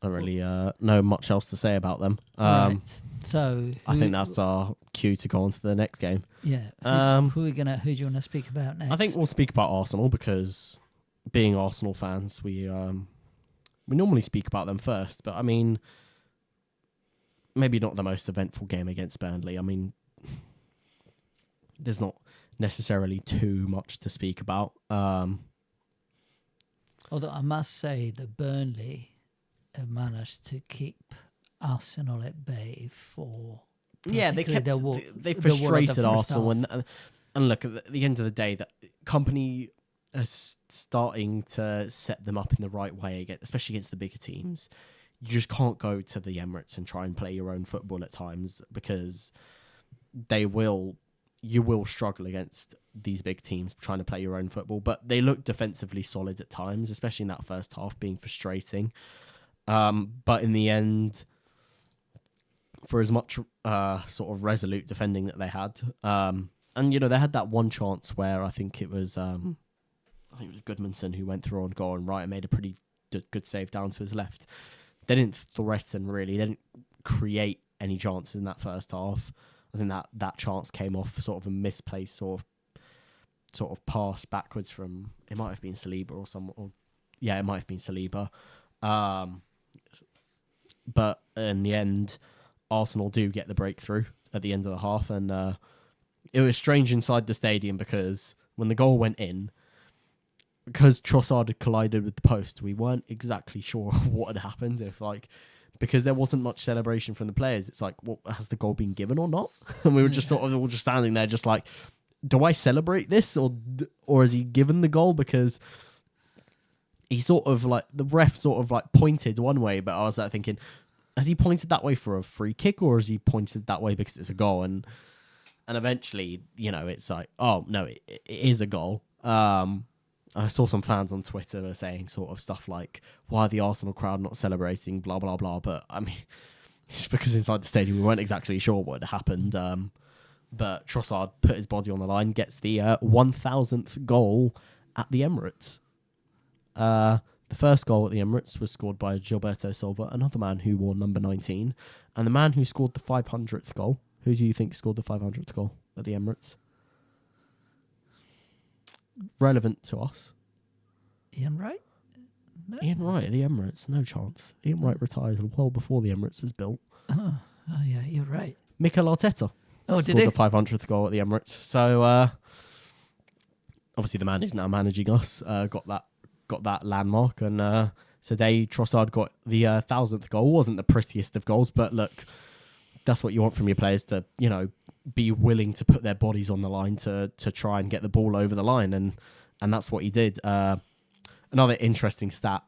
don't really know much else to say about them. Right. So I think that's our cue to go on to the next game. Yeah. Who do you want to speak about next? I think we'll speak about Arsenal because, being Arsenal fans, we normally speak about them first. But I mean, maybe not the most eventful game against Burnley. I mean, there's not necessarily too much to speak about. Although I must say that Burnley have managed to keep Arsenal at bay for they frustrated Arsenal, and look, at the end of the day, that company is starting to set them up in the right way again, especially against the bigger teams. You just can't go to the Emirates and try and play your own football at times, because you will struggle against these big teams trying to play your own football. But they look defensively solid at times, especially in that first half, being frustrating. But in the end, for as much sort of resolute defending that they had, and they had that one chance where I think it was Goodmanson who went through on goal and Wright made a pretty good save down to his left. They didn't threaten really. They didn't create any chances in that first half. I think that chance came off sort of a misplaced sort of pass backwards from, it might have been Saliba it might have been Saliba. But in the end, Arsenal do get the breakthrough at the end of the half, and it was strange inside the stadium because when the goal went in, because Trossard had collided with the post, we weren't exactly sure what had happened. Because there wasn't much celebration from the players, it's like, well, has the goal been given or not? And we were just sort of all just standing there, just like, do I celebrate this or has he given the goal? Because he sort of the ref sort of pointed one way, but I was thinking, has he pointed that way for a free kick or has he pointed that way because it's a goal? And eventually, it's like, oh no, it is a goal. I saw some fans on Twitter saying sort of stuff like, why are the Arsenal crowd not celebrating, blah, blah, blah. But, I mean, just because inside the stadium we weren't exactly sure what had happened. But Trossard put his body on the line, gets the 1,000th goal at the Emirates. The first goal at the Emirates was scored by Gilberto Silva, another man who wore number 19. And the man who scored the 500th goal, who do you think scored the 500th goal at the Emirates? Relevant to us. Ian Wright? No. Ian Wright at the Emirates, no chance. Ian Wright retired well before the Emirates was built. Oh yeah, you're right. Mikel Arteta did scored he? the 500th goal at the Emirates. So obviously the man who's now managing us got that landmark, and today Trossard got the 1,000th goal. Wasn't the prettiest of goals, but look, that's what you want from your players, to be willing to put their bodies on the line to try and get the ball over the line, and that's what he did. Another interesting stat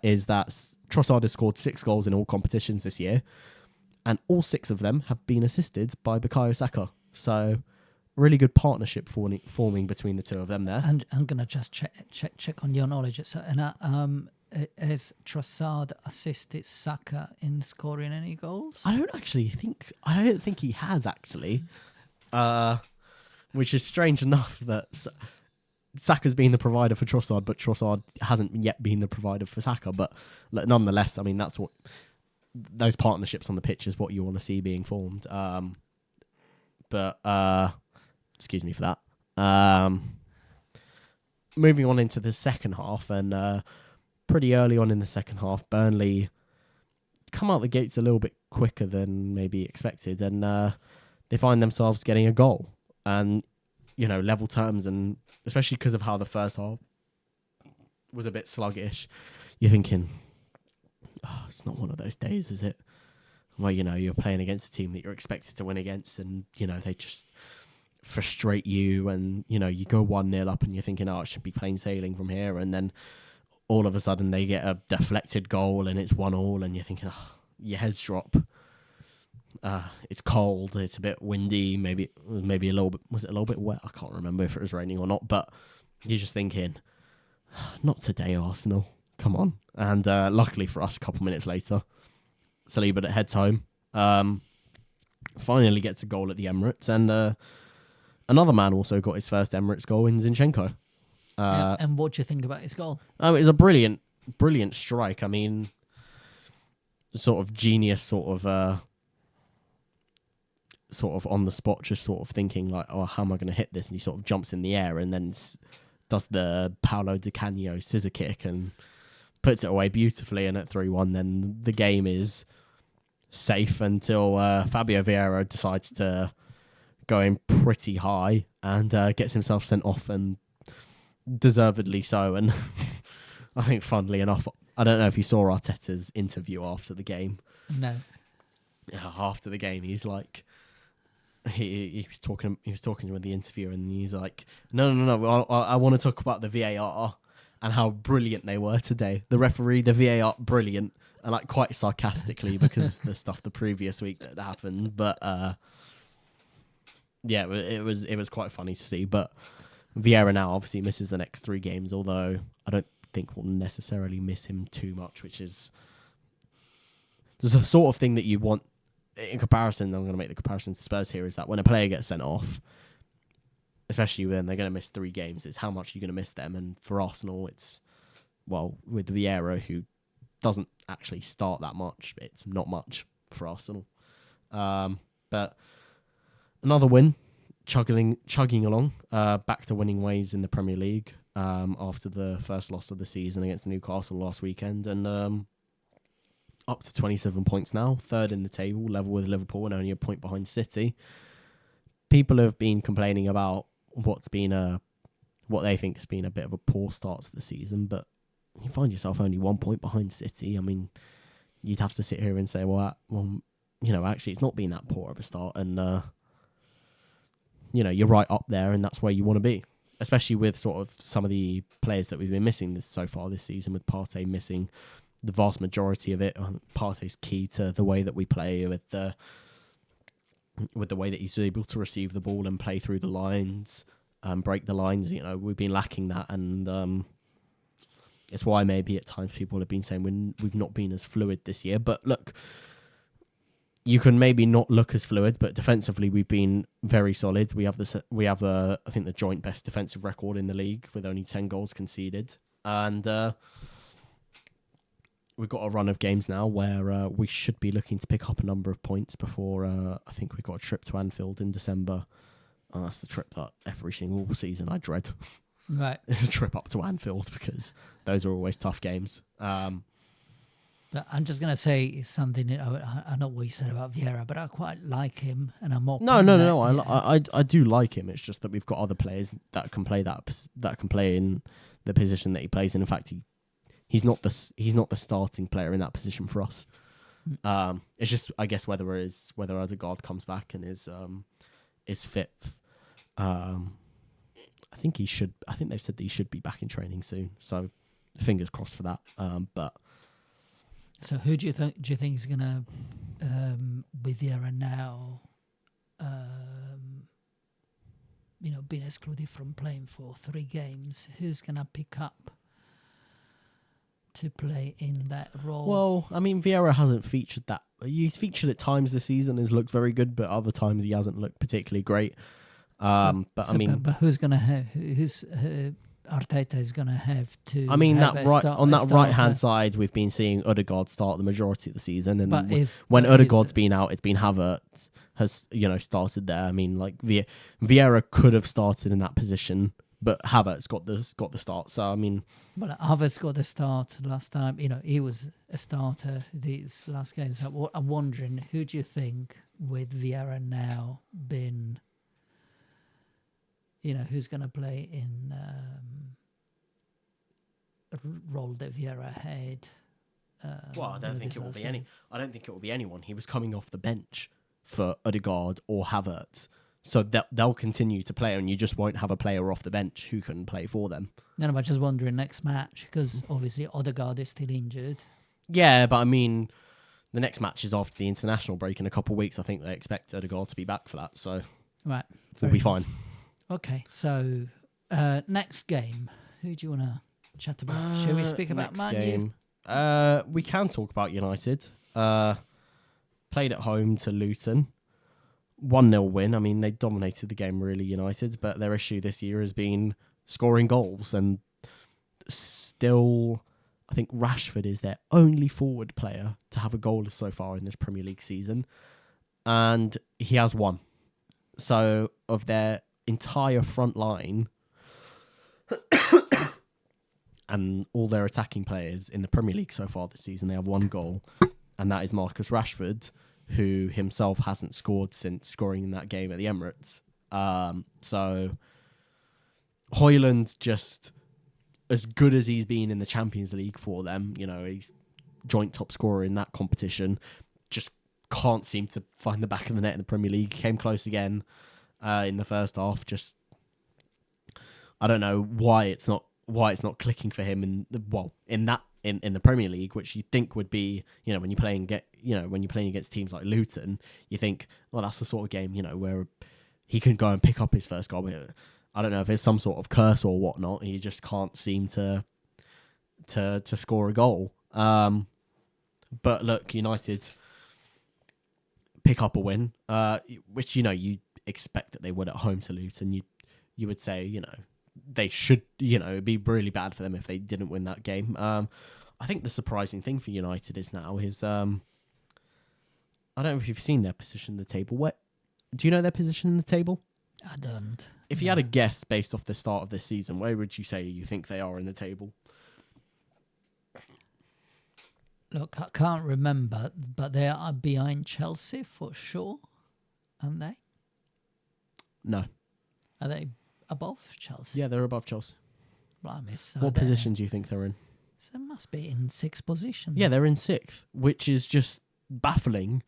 is that Trossard has scored 6 goals in all competitions this year, and all 6 of them have been assisted by Bukayo Saka. So really good partnership forming between the two of them there. And I'm gonna just check on your knowledge. So, has Trossard assisted Saka in scoring any goals? I don't think he has actually, which is strange enough that Saka's been the provider for Trossard, but Trossard hasn't yet been the provider for Saka. But nonetheless, I mean, that's what those partnerships on the pitch is what you want to see being formed. But excuse me for that. Moving on into the second half, and pretty early on in the second half, Burnley come out the gates a little bit quicker than maybe expected, and they find themselves getting a goal. And, level terms, and especially because of how the first half was a bit sluggish, you're thinking, oh, it's not one of those days, is it? Well, you're playing against a team that you're expected to win against, and, they just frustrate you, and, you go 1-0 up and you're thinking, oh, it should be plain sailing from here, and then all of a sudden they get a deflected goal and it's 1-1, and you're thinking, oh, your heads drop. It's cold, it's a bit windy, maybe a little bit, was it a little bit wet? I can't remember if it was raining or not, but you're just thinking, not today, Arsenal, come on. And luckily for us, a couple minutes later, Saliba that heads home, finally gets a goal at the Emirates, and another man also got his first Emirates goal in Zinchenko. And what do you think about his goal? It was a brilliant strike. I mean, sort of genius, sort of on the spot, just sort of thinking like, oh, how am I going to hit this? And he sort of jumps in the air and then does the Paolo Di Canio scissor kick and puts it away beautifully. And at 3-1, then the game is safe until Fabio Vieira decides to go in pretty high and gets himself sent off, and deservedly so. And I think, funnily enough, I don't know if you saw Arteta's interview after the game. No. After the game, he's like, he was talking with the interviewer, and he's like, no, I want to talk about the VAR and how brilliant they were today. The referee, the VAR, brilliant, and like quite sarcastically because of the stuff the previous week that happened. But yeah, it was quite funny to see. But Vieira now obviously misses the next 3 games, although I don't think we'll necessarily miss him too much, which is the sort of thing that you want. In comparison, I'm going to make the comparison to Spurs here, is that when a player gets sent off, especially when they're going to miss 3 games, it's how much you're going to miss them. And for Arsenal, it's, well, with Vieira, who doesn't actually start that much, it's not much for Arsenal. But another win, chugging along, back to winning ways in the Premier League after the first loss of the season against Newcastle last weekend, and up to 27 points now, 3rd in the table, level with Liverpool and only a point behind City. People have been complaining about what they think has been a bit of a poor start to the season, but you find yourself only 1 point behind City. I mean, you'd have to sit here and say, well, actually it's not been that poor of a start, and you're right up there, and that's where you want to be, especially with sort of some of the players that we've been missing so far this season, with Partey missing the vast majority of it. Partey's key to the way that we play, with the way that he's able to receive the ball and play through the lines, break the lines. We've been lacking that, and it's why maybe at times people have been saying we've not been as fluid this year. But look, you can maybe not look as fluid, but defensively we've been very solid. We have I think the joint best defensive record in the league, with only 10 goals conceded, and we've got a run of games now where we should be looking to pick up a number of points before I think we've got a trip to Anfield in December. And that's the trip that every single season I dread. Right. It's a trip up to Anfield, because those are always tough games. But I'm just going to say something. I know what you said about Vieira, but I quite like him, and I'm more. No. I do like him. It's just that we've got other players that can play in the position that he plays in. In fact, he's not the starting player in that position for us. It's just, I guess, whether Odegaard comes back and is fit. I think he should. I think they've said that he should be back in training soon. So fingers crossed for that. But so who do you think is gonna with Vieira now? Being excluded from playing for 3 games, who's gonna pick up to play in that role? Well, I mean, Vieira hasn't featured that. He's featured at times this season, has looked very good, but other times he hasn't looked particularly great. But who's going to have? Who's Arteta is going to have to? I mean, have that right hand side, we've been seeing Odegaard start the majority of the season, and when but Odegaard's been out, it's been Havertz has started there. I mean, like Vieira could have started in that position, but Havertz got the start. So I mean, well, Havertz got the start last time. He was a starter these last games. I'm wondering, who do you think with Vieira now been? Who's going to play in a role that Vieira had? Well, I don't think it will be I don't think it will be anyone. He was coming off the bench for Odegaard or Havertz, so they'll continue to play, and you just won't have a player off the bench who can play for them. No, I'm just wondering next match, because obviously Odegaard is still injured. Yeah, but I mean, the next match is after the international break in a couple of weeks. I think they expect Odegaard to be back for that, so right, we'll be fine. Okay, so next game, who do you want to chat about? Shall we speak about Man U? We can talk about United. Played at home to Luton. 1-0 win. I mean, they dominated the game, really, United, but their issue this year has been scoring goals, and still I think Rashford is their only forward player to have a goal so far in this Premier League season, and he has one. So of their entire front line and all their attacking players in the Premier League so far this season, they have one goal, and that is Marcus Rashford, who himself hasn't scored since scoring in that game at the Emirates. So Højlund, just as good as he's been in the Champions League for them, he's joint top scorer in that competition, just can't seem to find the back of the net in the Premier League. Came close again in the first half. Just, I don't know why it's not clicking for him in the Premier League, which you think would be, when you're playing against teams like Luton, you think, well, that's the sort of game, where he can go and pick up his first goal. I don't know if it's some sort of curse or whatnot. He just can't seem to score a goal. But look, United pick up a win, which you expect that they would at home to Luton. You would say, they should, it'd be really bad for them if they didn't win that game. I think the surprising thing for United is I don't know if you've seen their position in the table. Do you know their position in the table? I don't. If you had a guess based off the start of this season, where would you say you think they are in the table? Look, I can't remember, but they are behind Chelsea for sure, aren't they? No. Are they above Chelsea? Yeah, they're above Chelsea. Blimey, so What position do you think they're in? So they must be in sixth position. Yeah, they're in sixth, which is just baffling.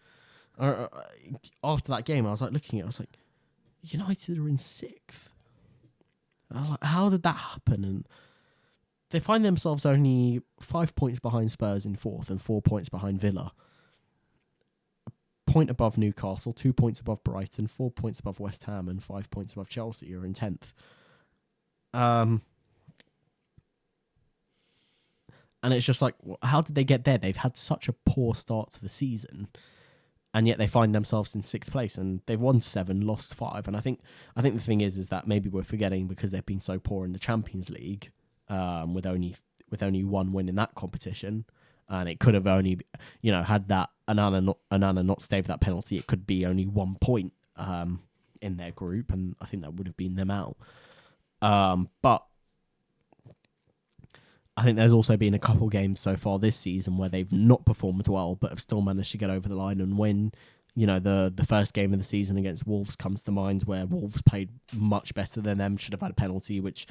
After that game, I was looking at it, I was like, United are in sixth. How did that happen? And they find themselves only 5 points behind Spurs in fourth and 4 points behind Villa. A point above Newcastle, 2 points above Brighton, 4 points above West Ham, and 5 points above Chelsea are in 10th. And it's just like, how did they get there? They've had such a poor start to the season, and yet they find themselves in sixth place, and they've won 7, lost 5. And I think the thing is that maybe we're forgetting, because they've been so poor in the Champions League, with only one win in that competition, and it could have only, had that Anana not staved that penalty, it could be only 1 point in their group, and I think that would have been them out. But I think there's also been a couple games so far this season where they've not performed well, but have still managed to get over the line and win. The first game of the season against Wolves comes to mind, where Wolves played much better than them, should have had a penalty, which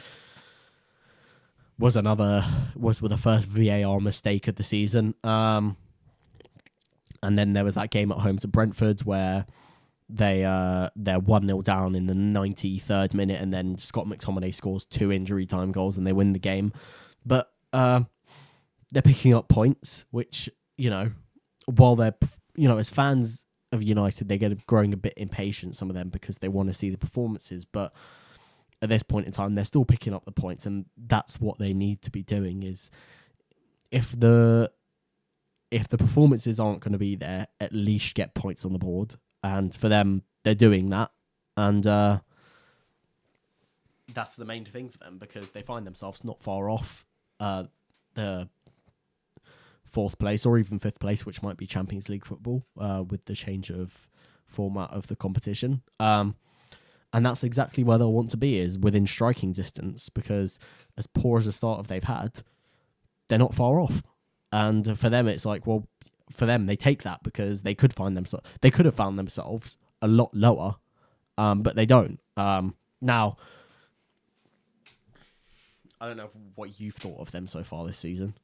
was the first VAR mistake of the season. And then there was that game at home to Brentford where they're 1-0 down in the 93rd minute, and then Scott McTominay scores 2 injury time goals and they win the game. But they're picking up points, which, while they're, as fans of United, they get growing a bit impatient, some of them, because they want to see the performances. But at this point in time, they're still picking up the points, and that's what they need to be doing. Is if the performances aren't going to be there, at least get points on the board. And for them, they're doing that, and that's the main thing for them, because they find themselves not far off the 4th place or even 5th place, which might be Champions League football with the change of format of the competition. And that's exactly where they'll want to be, is within striking distance, because as poor as a start they've had, they're not far off. And for them, it's like, well, for them, they take that, because they could have found themselves a lot lower, but they don't. Now, I don't know what you've thought of them so far this season.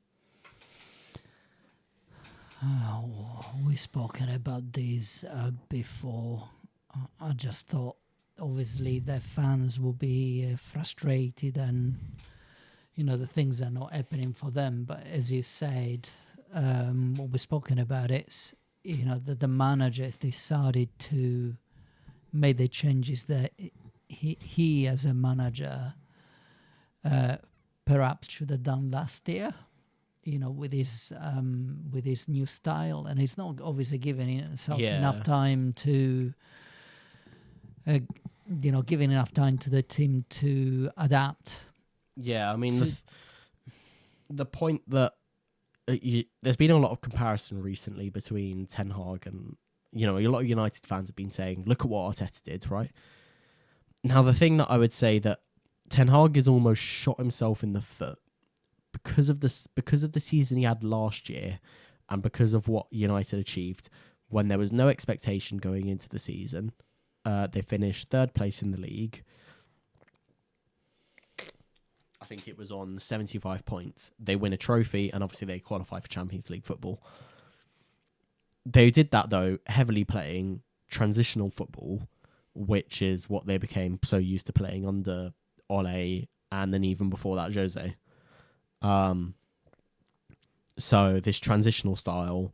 We've spoken about these before. I just thought, obviously, their fans will be frustrated, and the things are not happening for them. But as you said, what we've spoken about, it's that the manager has decided to make the changes that he as a manager perhaps should have done last year. With his new style, and he's not obviously giving himself enough time to, giving enough time to the team to adapt. Yeah, I mean, the point that there's been a lot of comparison recently between Ten Hag and, a lot of United fans have been saying, look at what Arteta did, right? Now, the thing that I would say that Ten Hag has almost shot himself in the foot because of the season he had last year and because of what United achieved when there was no expectation going into the season. They finished third place in the league. I think it was on 75 points. They win a trophy, and obviously they qualify for Champions League football. They did that, though, heavily playing transitional football, which is what they became so used to playing under Ole, and then even before that, Jose. So this transitional style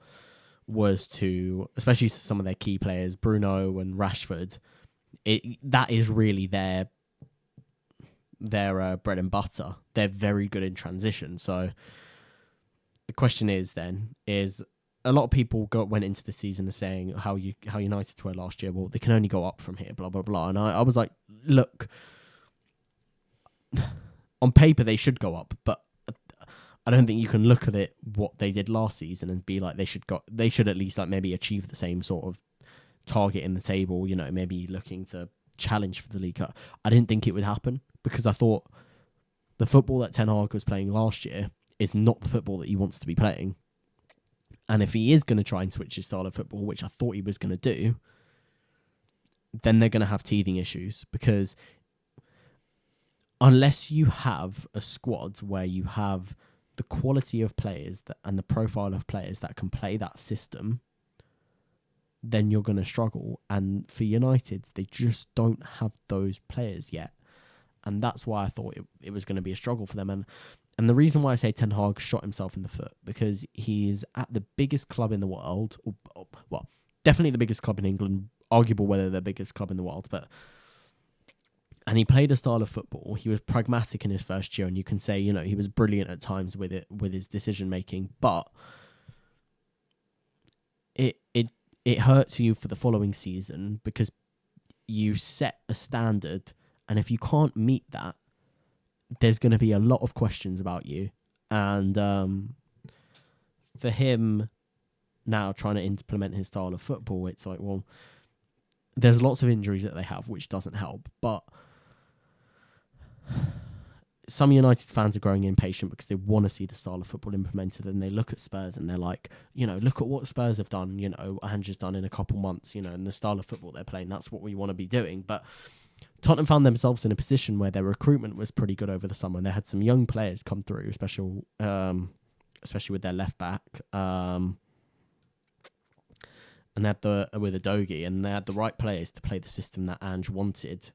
was to, especially some of their key players, Bruno and Rashford, that is really their bread and butter. They're very good in transition. So the question is a lot of people went into the season saying how United were last year. Well, they can only go up from here, blah, blah, blah. And I was like, look, on paper they should go up, but I don't think you can look at it what they did last season and be like they should at least like maybe achieve the same sort of target in the table, maybe looking to challenge for the League Cup. I didn't think it would happen because I thought the football that Ten Hag was playing last year is not the football that he wants to be playing. And if he is going to try and switch his style of football, which I thought he was going to do, then they're going to have teething issues because unless you have a squad where you have the quality of players and the profile of players that can play that system, then you're going to struggle. And for United, they just don't have those players yet. And that's why I thought it was going to be a struggle for them. And the reason why I say Ten Hag shot himself in the foot, because he's at the biggest club in the world, well, definitely the biggest club in England, arguable whether they're the biggest club in the world, and he played a style of football. He was pragmatic in his first year, and you can say, he was brilliant at times with his decision making, but it hurts you for the following season because you set a standard, and if you can't meet that, there's going to be a lot of questions about you. And for him now trying to implement his style of football, it's like, well, there's lots of injuries that they have, which doesn't help, but some United fans are growing impatient because they want to see the style of football implemented, and they look at Spurs and they're like, look at what Spurs have done, and just done in a couple months, and the style of football they're playing, that's what we want to be doing. But Tottenham found themselves in a position where their recruitment was pretty good over the summer, and they had some young players come through, especially with their left back, and they had with Udogie, and they had the right players to play the system that Ange wanted,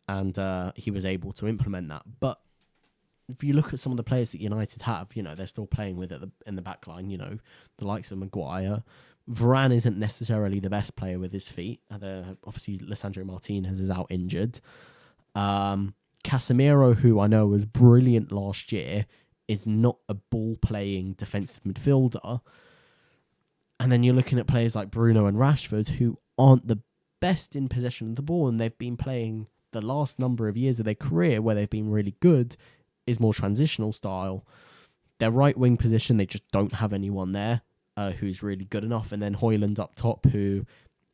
and he was able to implement that. But if you look at some of the players that United have, they're still playing with in the back line, the likes of Maguire. Varane isn't necessarily the best player with his feet. Obviously, Lisandro Martinez is out injured. Casemiro, who I know was brilliant last year, is not a ball-playing defensive midfielder. And then you're looking at players like Bruno and Rashford, who aren't the best in possession of the ball, and they've been playing the last number of years of their career where they've been really good is more transitional style. Their right wing position, they just don't have anyone there who's really good enough. And then Højlund up top, who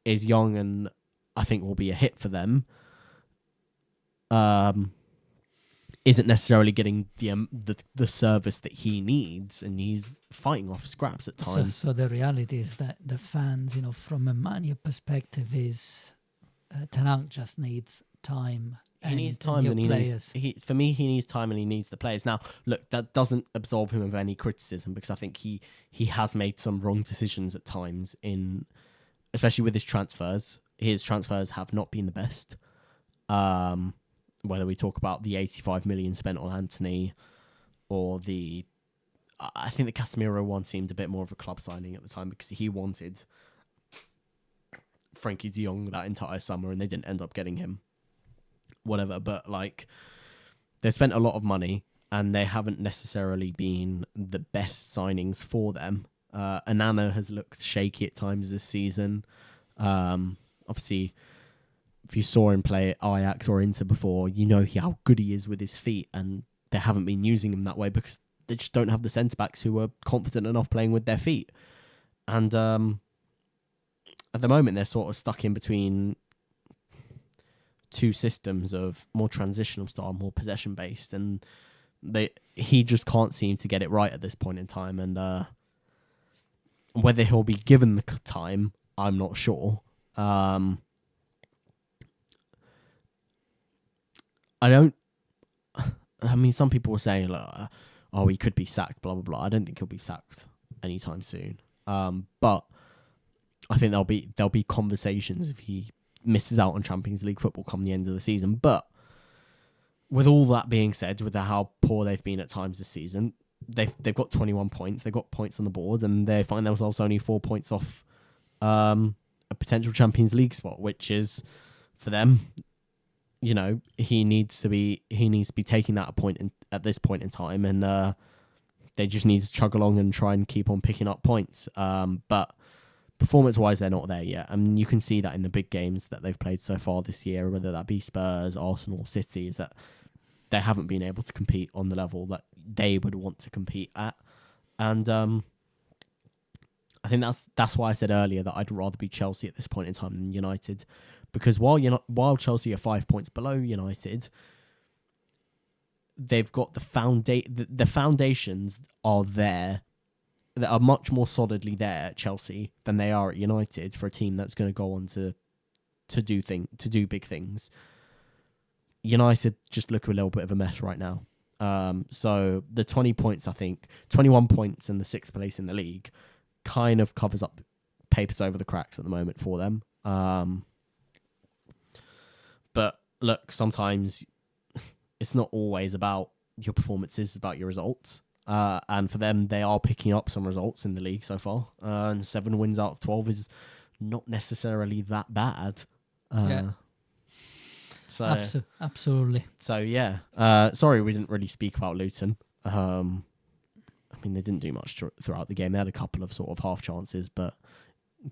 is young and I think will be a hit for them, isn't necessarily getting the service that he needs, and he's fighting off scraps at times. So the reality is that the fans, from a Man U perspective, is Ten Hag just needs time. He needs time, and he needs time, and he needs the players. Now, look, that doesn't absolve him of any criticism, because I think he has made some wrong decisions at times, especially with his transfers. His transfers have not been the best. Whether we talk about the 85 million spent on Anthony, or I think the Casemiro one seemed a bit more of a club signing at the time, because he wanted Frankie de Jong that entire summer, and they didn't end up getting him. Whatever, but they spent a lot of money, and they haven't necessarily been the best signings for them. Anana has looked shaky at times this season. Obviously, if you saw him play at Ajax or Inter before, how good he is with his feet, and they haven't been using him that way because they just don't have the centre backs who are confident enough playing with their feet. And at the moment, they're sort of stuck in between two systems of more transitional style, more possession based, and he just can't seem to get it right at this point in time. And whether he'll be given the time, I'm not sure. I mean, some people were saying, like, oh, he could be sacked, blah, blah, blah. I don't think he'll be sacked anytime soon. But I think there'll be conversations if he misses out on Champions League football come the end of the season. But with all that being said, with how poor they've been at times this season, they've got 21 points. They've got points on the board, and they find themselves only 4 points off a potential Champions League spot, which is, for them, you know, he needs to be taking that at this point in time, and they just need to chug along and try and keep on picking up points. But performance-wise, they're not there yet. I mean, you can see that in the big games that they've played so far this year, whether that be Spurs, Arsenal, City, is that they haven't been able to compete on the level that they would want to compete at. And I think that's why I said earlier that I'd rather be Chelsea at this point in time than United, because while Chelsea are 5 points below United, they've got the foundations are there, that are much more solidly there at Chelsea than they are at United for a team that's going to go on to do big things. United just look a little bit of a mess right now. So the 20 points, I think, 21 points in the 6th place in the league kind of covers up, papers over the cracks at the moment for them. But look, sometimes it's not always about your performances, it's about your results. And for them, they are picking up some results in the league so far. And 7 wins out of 12 is not necessarily that bad. Yeah. So absolutely. So yeah. Sorry, we didn't really speak about Luton. I mean, they didn't do much throughout the game. They had a couple of sort of half chances, but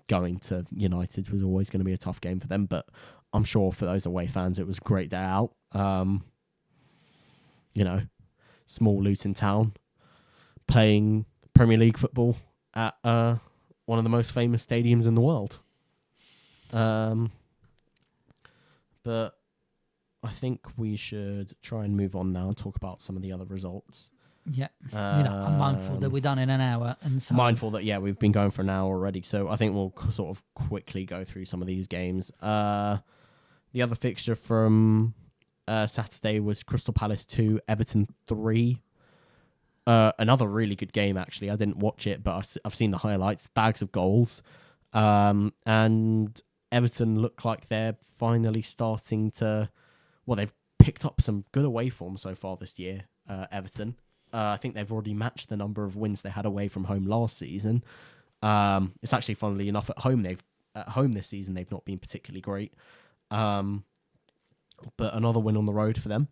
going to United was always going to be a tough game for them. But I'm sure for those away fans, it was a great day out. You know, small Luton town, playing Premier League football at one of the most famous stadiums in the world. But I think we should try and move on now and talk about some of the other results. Yeah, I'm mindful that we're done in an hour, and so mindful that we've been going for an hour already. So I think we'll sort of quickly go through some of these games. The other fixture from Saturday was Crystal Palace 2, Everton 3. Another really good game, actually. I didn't watch it, but I've seen the highlights. Bags of goals. And Everton look like they're finally starting to... Well, they've picked up some good away form so far this year, Everton. I think they've already matched the number of wins they had away from home last season. It's actually, funnily enough, at home this season they've not been particularly great. But another win on the road for them.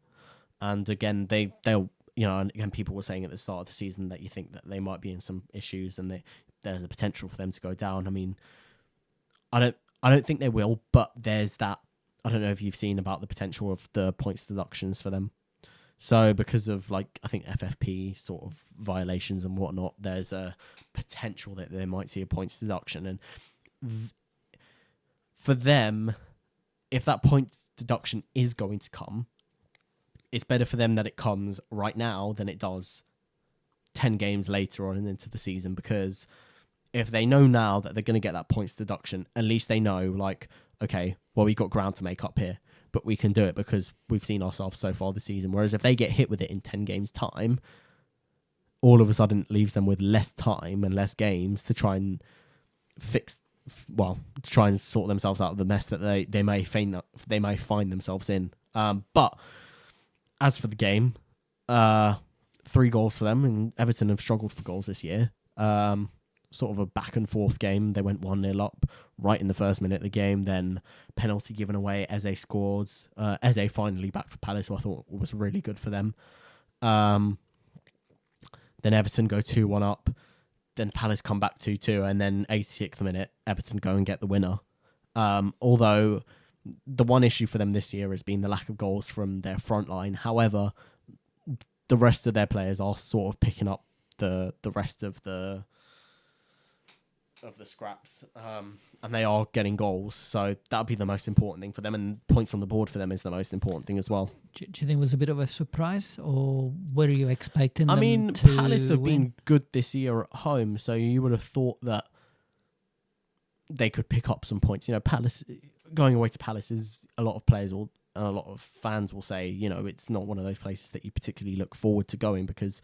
And again, they'll and again, people were saying at the start of the season that you think that they might be in some issues and there's a potential for them to go down. I mean, I don't think they will, but there's that. I don't know if you've seen about the potential of the points deductions for them. So because of, like, I think FFP sort of violations and whatnot, there's a potential that they might see a points deduction. And for them, if that points deduction is going to come, it's better for them that it comes right now than it does 10 games later on and into the season, because if they know now that they're going to get that points deduction, at least they know, like, okay, well, we've got ground to make up here, but we can do it because we've seen ourselves so far this season. Whereas if they get hit with it in 10 games' time, all of a sudden it leaves them with less time and less games to try and sort themselves out of the mess that they may find themselves in. But as for the game, 3 goals for them, and Everton have struggled for goals this year. Sort of a back and forth game. They went 1-0 up right in the first minute of the game, then penalty given away. Eze scores. Eze finally back for Palace, who I thought was really good for them. Then Everton go 2-1 up. Then Palace come back 2-2, and then 86th minute, Everton go and get the winner. Although the one issue for them this year has been the lack of goals from their front line. However, the rest of their players are sort of picking up the rest of the scraps, and they are getting goals. So that'll be the most important thing for them, and points on the board for them is the most important thing as well. Do you think it was a bit of a surprise, or were you expecting? I them mean, to Palace have win? been good this year at home, so you would have thought that they could pick up some points. You know, Palace going away to Palace is a lot of players will. A lot of fans will say, you know, it's not one of those places that you particularly look forward to going because,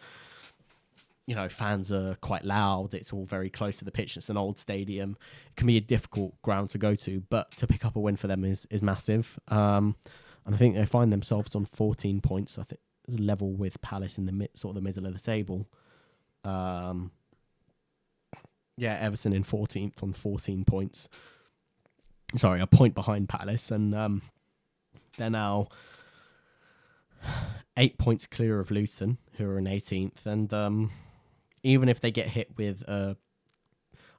you know, fans are quite loud. It's all very close to the pitch. It's an old stadium. It can be a difficult ground to go to, but to pick up a win for them is massive. And I think they find themselves on 14 points. I think level with Palace in the sort of the middle of the table. Everton in 14th on 14 points. Sorry, a point behind Palace, and they're now 8 points clear of Luton, who are in 18th. And even if they get hit with, I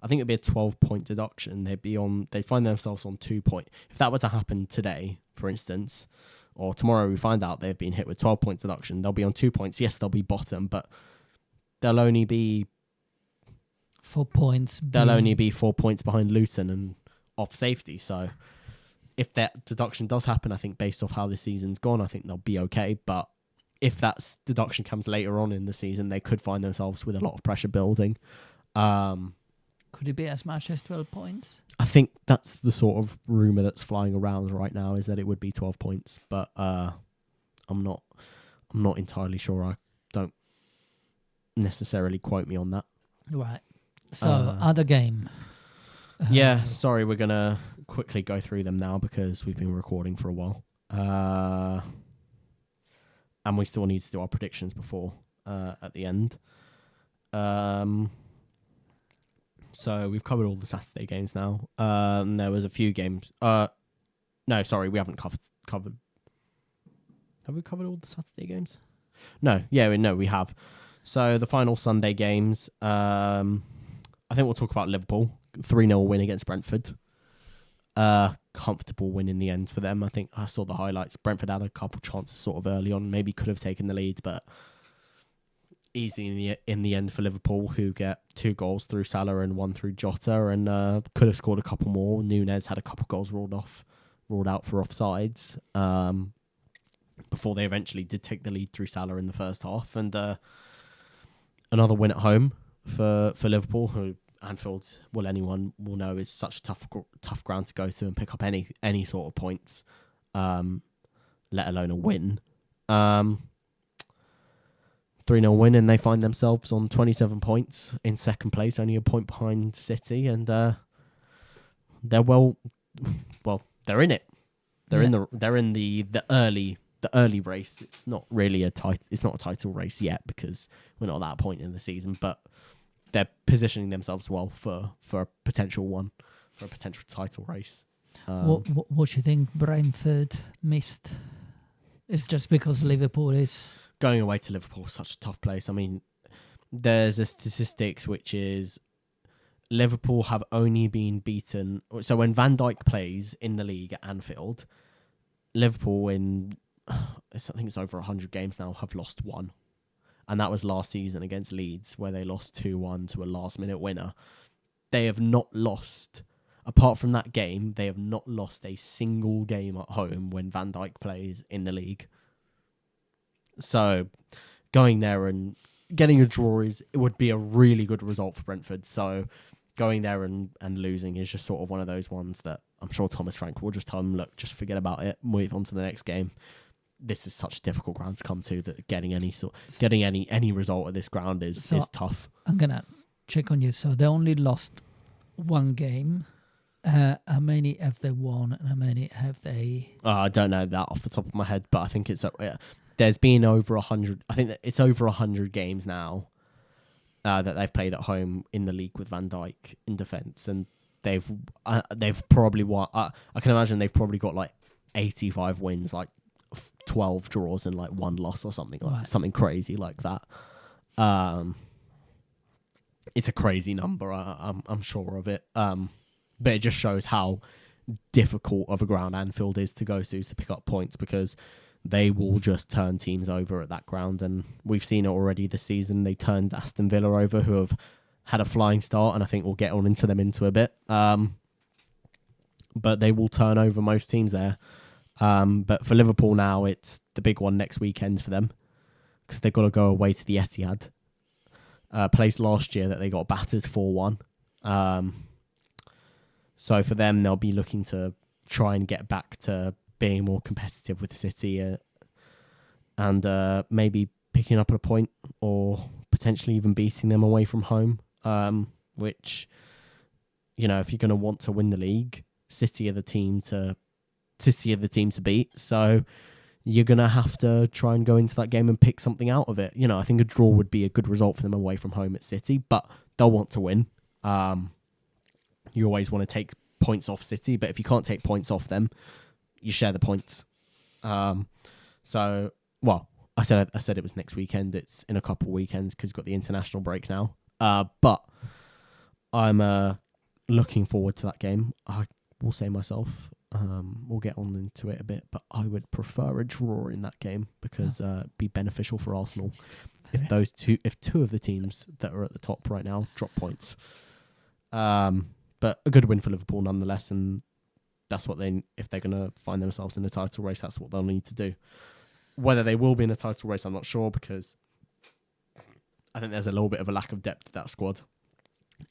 think it'd be a 12-point deduction, they'd find themselves on 2 points. If that were to happen today, for instance, or tomorrow we find out they've been hit with 12-point deduction, they'll be on 2 points. Yes, they'll be bottom, but they'll only be 4 points. They'll only be 4 points behind Luton and off safety. So if that deduction does happen, I think based off how the season's gone, I think they'll be okay. But if that deduction comes later on in the season, they could find themselves with a lot of pressure building. Could it be as much as 12 points? I think that's the sort of rumour that's flying around right now, is that it would be 12 points. But I'm not entirely sure. I don't necessarily quote me on that. Right. So, other game. Yeah, sorry, we're going to quickly go through them now because we've been recording for a while. And we still need to do our predictions before at the end. So we've covered all the Saturday games now. There was a few games. No, sorry, we haven't covered. Have we covered all the Saturday games? No, we have. So the final Sunday games. I think we'll talk about Liverpool. 3-0 win against Brentford. Comfortable win in the end for them. I think I saw the highlights. Brentford had a couple chances sort of early on. Maybe could have taken the lead, but easy in the end for Liverpool, who get 2 goals through Salah and 1 through Jota, and could have scored a couple more. Nunez had a couple goals ruled out for offsides before they eventually did take the lead through Salah in the first half. And another win at home for Liverpool, who Anfield, well, anyone will know, is such a tough ground to go to and pick up any sort of points, let alone a win. 3-0 win, and they find themselves on 27 points in second place, only a point behind City, and they're they're in it. They're in the early race. It's not really it's not a title race yet because we're not at that point in the season, but they're positioning themselves well for a potential title race. What do you think Brentford missed? It's just because Liverpool is... Going away to Liverpool is such a tough place. I mean, there's a statistics which is Liverpool have only been beaten... So when Van Dijk plays in the league at Anfield, Liverpool I think it's over 100 games now, have lost 1. And that was last season against Leeds, where they lost 2-1 to a last-minute winner. They have not lost, apart from that game, they have not lost a single game at home when Van Dijk plays in the league. So going there and getting a draw it would be a really good result for Brentford. So going there and losing is just sort of one of those ones that I'm sure Thomas Frank will just tell them, look, just forget about it, move on to the next game. This is such a difficult ground to come to that getting any result at this ground is tough. I'm gonna check on you. So they only lost 1 game. How many have they won, and how many have they? I don't know that off the top of my head, but I think it's there's been over 100. I think that it's over 100 games now that they've played at home in the league with Van Dijk in defence, and they've probably won. I can imagine they've probably got like 85 wins, like 12 draws and like 1 loss or something something crazy like that. It's a crazy number. I'm sure of it. But it just shows how difficult of a ground Anfield is to go to pick up points, because they will just turn teams over at that ground. And we've seen it already this season. They turned Aston Villa over, who have had a flying start, and I think we'll get on into them into a bit. But they will turn over most teams there. But for Liverpool now, it's the big one next weekend for them because they've got to go away to the Etihad. Place last year that they got battered 4-1. So for them, they'll be looking to try and get back to being more competitive with the City and maybe picking up a point or potentially even beating them away from home, which, you know, if you're going to want to win the league, City are the team to beat. So you're going to have to try and go into that game and pick something out of it. You know, I think a draw would be a good result for them away from home at City, but they'll want to win. You always want to take points off City, but if you can't take points off them, you share the points. So, well, I said it was next weekend. It's in a couple of weekends because we've got the international break now. But I'm looking forward to that game. I will say myself, we'll get on into it a bit, but I would prefer a draw in that game because it'd be beneficial for Arsenal if two of the teams that are at the top right now drop points. But a good win for Liverpool nonetheless, and that's what if they're going to find themselves in the title race, that's what they'll need to do. Whether they will be in a title race, I'm not sure, because I think there's a little bit of a lack of depth to that squad.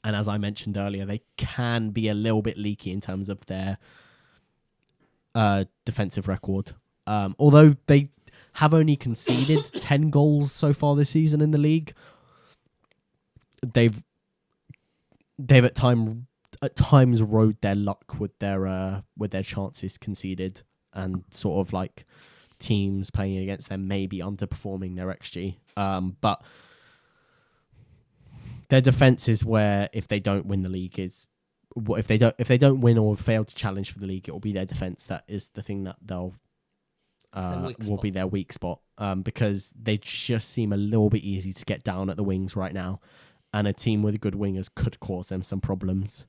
And as I mentioned earlier, they can be a little bit leaky in terms of their defensive record. Although they have only conceded 10 goals so far this season in the league, they've at times rode their luck with their chances conceded, and sort of like teams playing against them maybe underperforming their XG. But their defense is where, if they don't win the league, if they don't win or fail to challenge for the league, it will be their defense that is the thing that they'll will be their weak spot, because they just seem a little bit easy to get down at the wings right now, and a team with good wingers could cause them some problems.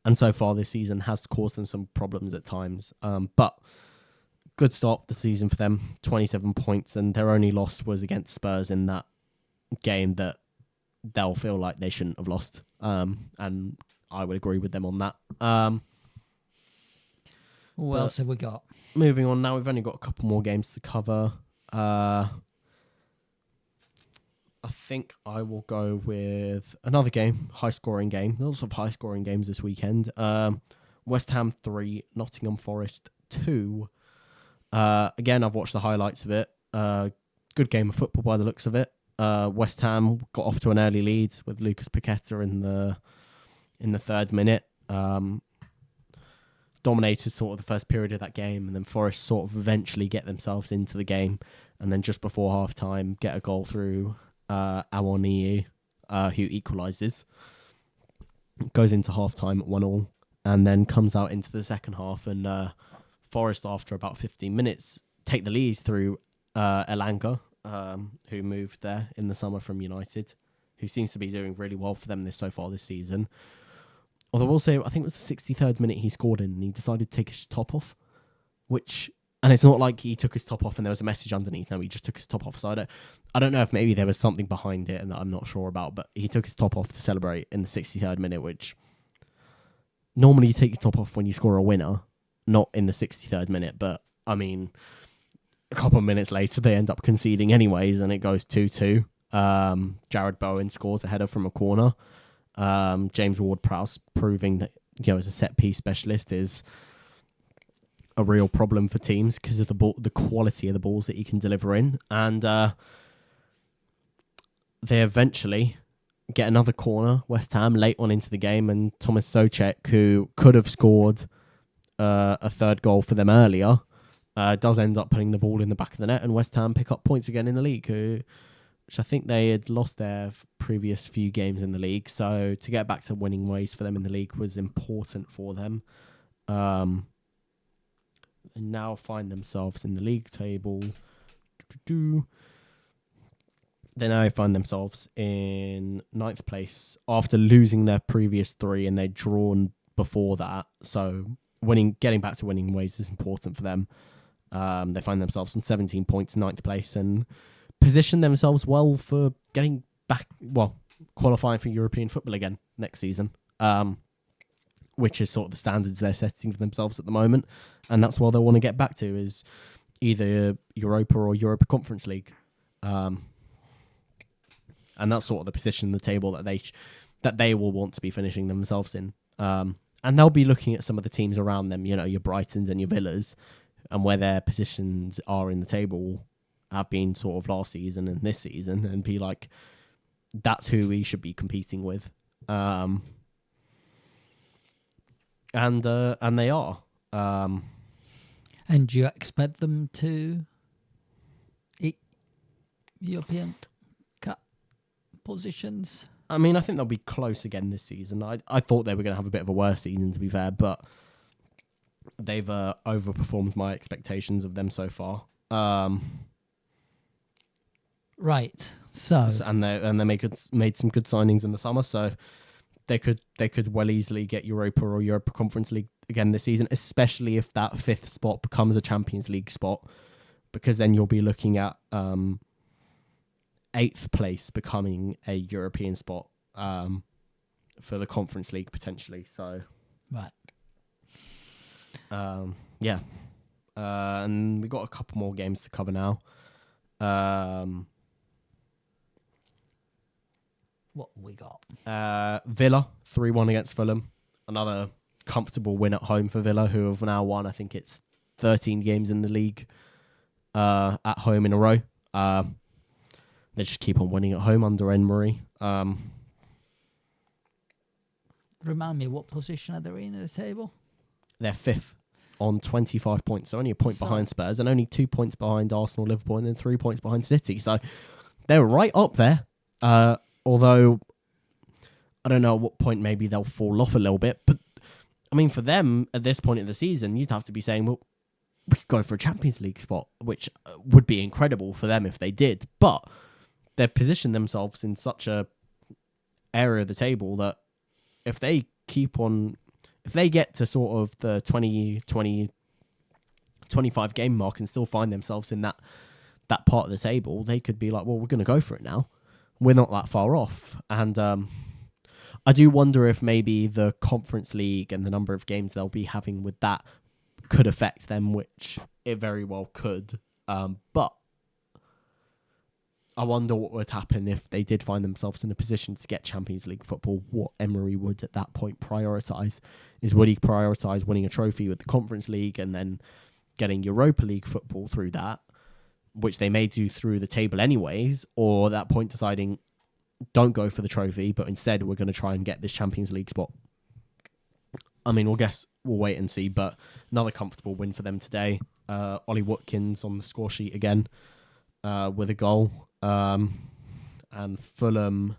And so far this season has caused them some problems at times. But good start of the season for them, 27 points, and their only loss was against Spurs in that game that they'll feel like they shouldn't have lost. And I would agree with them on that. What else have we got? Moving on now, we've only got a couple more games to cover. I think I will go with another game, high-scoring game. There's lots of high-scoring games this weekend. West Ham 3, Nottingham Forest 2. Again, I've watched the highlights of it. Good game of football by the looks of it. West Ham got off to an early lead with Lucas Paqueta in the third minute. Dominated sort of the first period of that game, and then Forest sort of eventually get themselves into the game, and then just before half-time get a goal through Awoniyi, who equalises. Goes into half-time at 1-1, and then comes out into the second half, and Forest, after about 15 minutes, take the lead through Elanga, who moved there in the summer from United, who seems to be doing really well for them so far this season. Although I will say, I think it was the 63rd minute he scored in, and he decided to take his top off, and it's not like he took his top off and there was a message underneath. No, he just took his top off. So I don't know if maybe there was something behind it and that I'm not sure about, but he took his top off to celebrate in the 63rd minute, which normally you take your top off when you score a winner, not in the 63rd minute. But, I mean, a couple of minutes later, they end up conceding anyways, and it goes 2-2. Jared Bowen scores a header from a corner. James Ward-Prowse proving that, as a set-piece specialist is a real problem for teams because of the quality of the balls that he can deliver in. And they eventually get another corner, West Ham, late on into the game, and Thomas Souček, who could have scored a third goal for them earlier, does end up putting the ball in the back of the net, and West Ham pick up points again in the league, which I think they had lost their previous few games in the league. So to get back to winning ways for them in the league was important for them. And now find themselves in the league table. They now find themselves in 9th place after losing their previous 3, and they'd drawn before that. So getting back to winning ways is important for them. They find themselves on 17 points, ninth place, and position themselves well for getting back, qualifying for European football again next season, which is sort of the standards they're setting for themselves at the moment. And that's what they'll want to get back to, is either Europa or Europa Conference League. And that's sort of the position in the table that they will want to be finishing themselves in. And they'll be looking at some of the teams around them, you know, your Brightons and your Villas, and where their positions are in the table have been sort of last season and this season, and be like, that's who we should be competing with. And they are. And do you expect them to eat European Cup positions? I mean, I think they'll be close again this season. I thought they were going to have a bit of a worse season, to be fair, but they've overperformed my expectations of them so far. Right. So and they made some good signings in the summer, so they could well easily get Europa or Europa Conference League again this season, especially if that fifth spot becomes a Champions League spot, because then you'll be looking at eighth place becoming a European spot for the Conference League potentially. So right. Yeah. And we've got a couple more games to cover now. What we got? Villa 3-1 against Fulham. Another comfortable win at home for Villa, who have now won, I think it's 13 games in the league at home in a row. They just keep on winning at home under Emery. Remind me, what position are they in the table? They're fifth on 25 points, so only a point behind Spurs, and only 2 points behind Arsenal, Liverpool, and then 3 points behind City. So they're right up there. Although I don't know at what point maybe they'll fall off a little bit. But I mean, for them at this point in the season, you'd have to be saying, well, we could go for a Champions League spot, which would be incredible for them if they did. But they've positioned themselves in such a area of the table that if they get to sort of the 25 game mark and still find themselves in that part of the table, they could be like, well, we're going to go for it now. We're not that far off. And I do wonder if maybe the Conference League and the number of games they'll be having with that could affect them, which it very well could. But I wonder what would happen if they did find themselves in a position to get Champions League football. What Emery would at that point prioritise is, would he prioritise winning a trophy with the Conference League and then getting Europa League football through that, which they may do through the table anyways, or at that point deciding, don't go for the trophy, but instead we're going to try and get this Champions League spot. I mean, we'll wait and see, but another comfortable win for them today. Ollie Watkins on the score sheet again with a goal. And Fulham,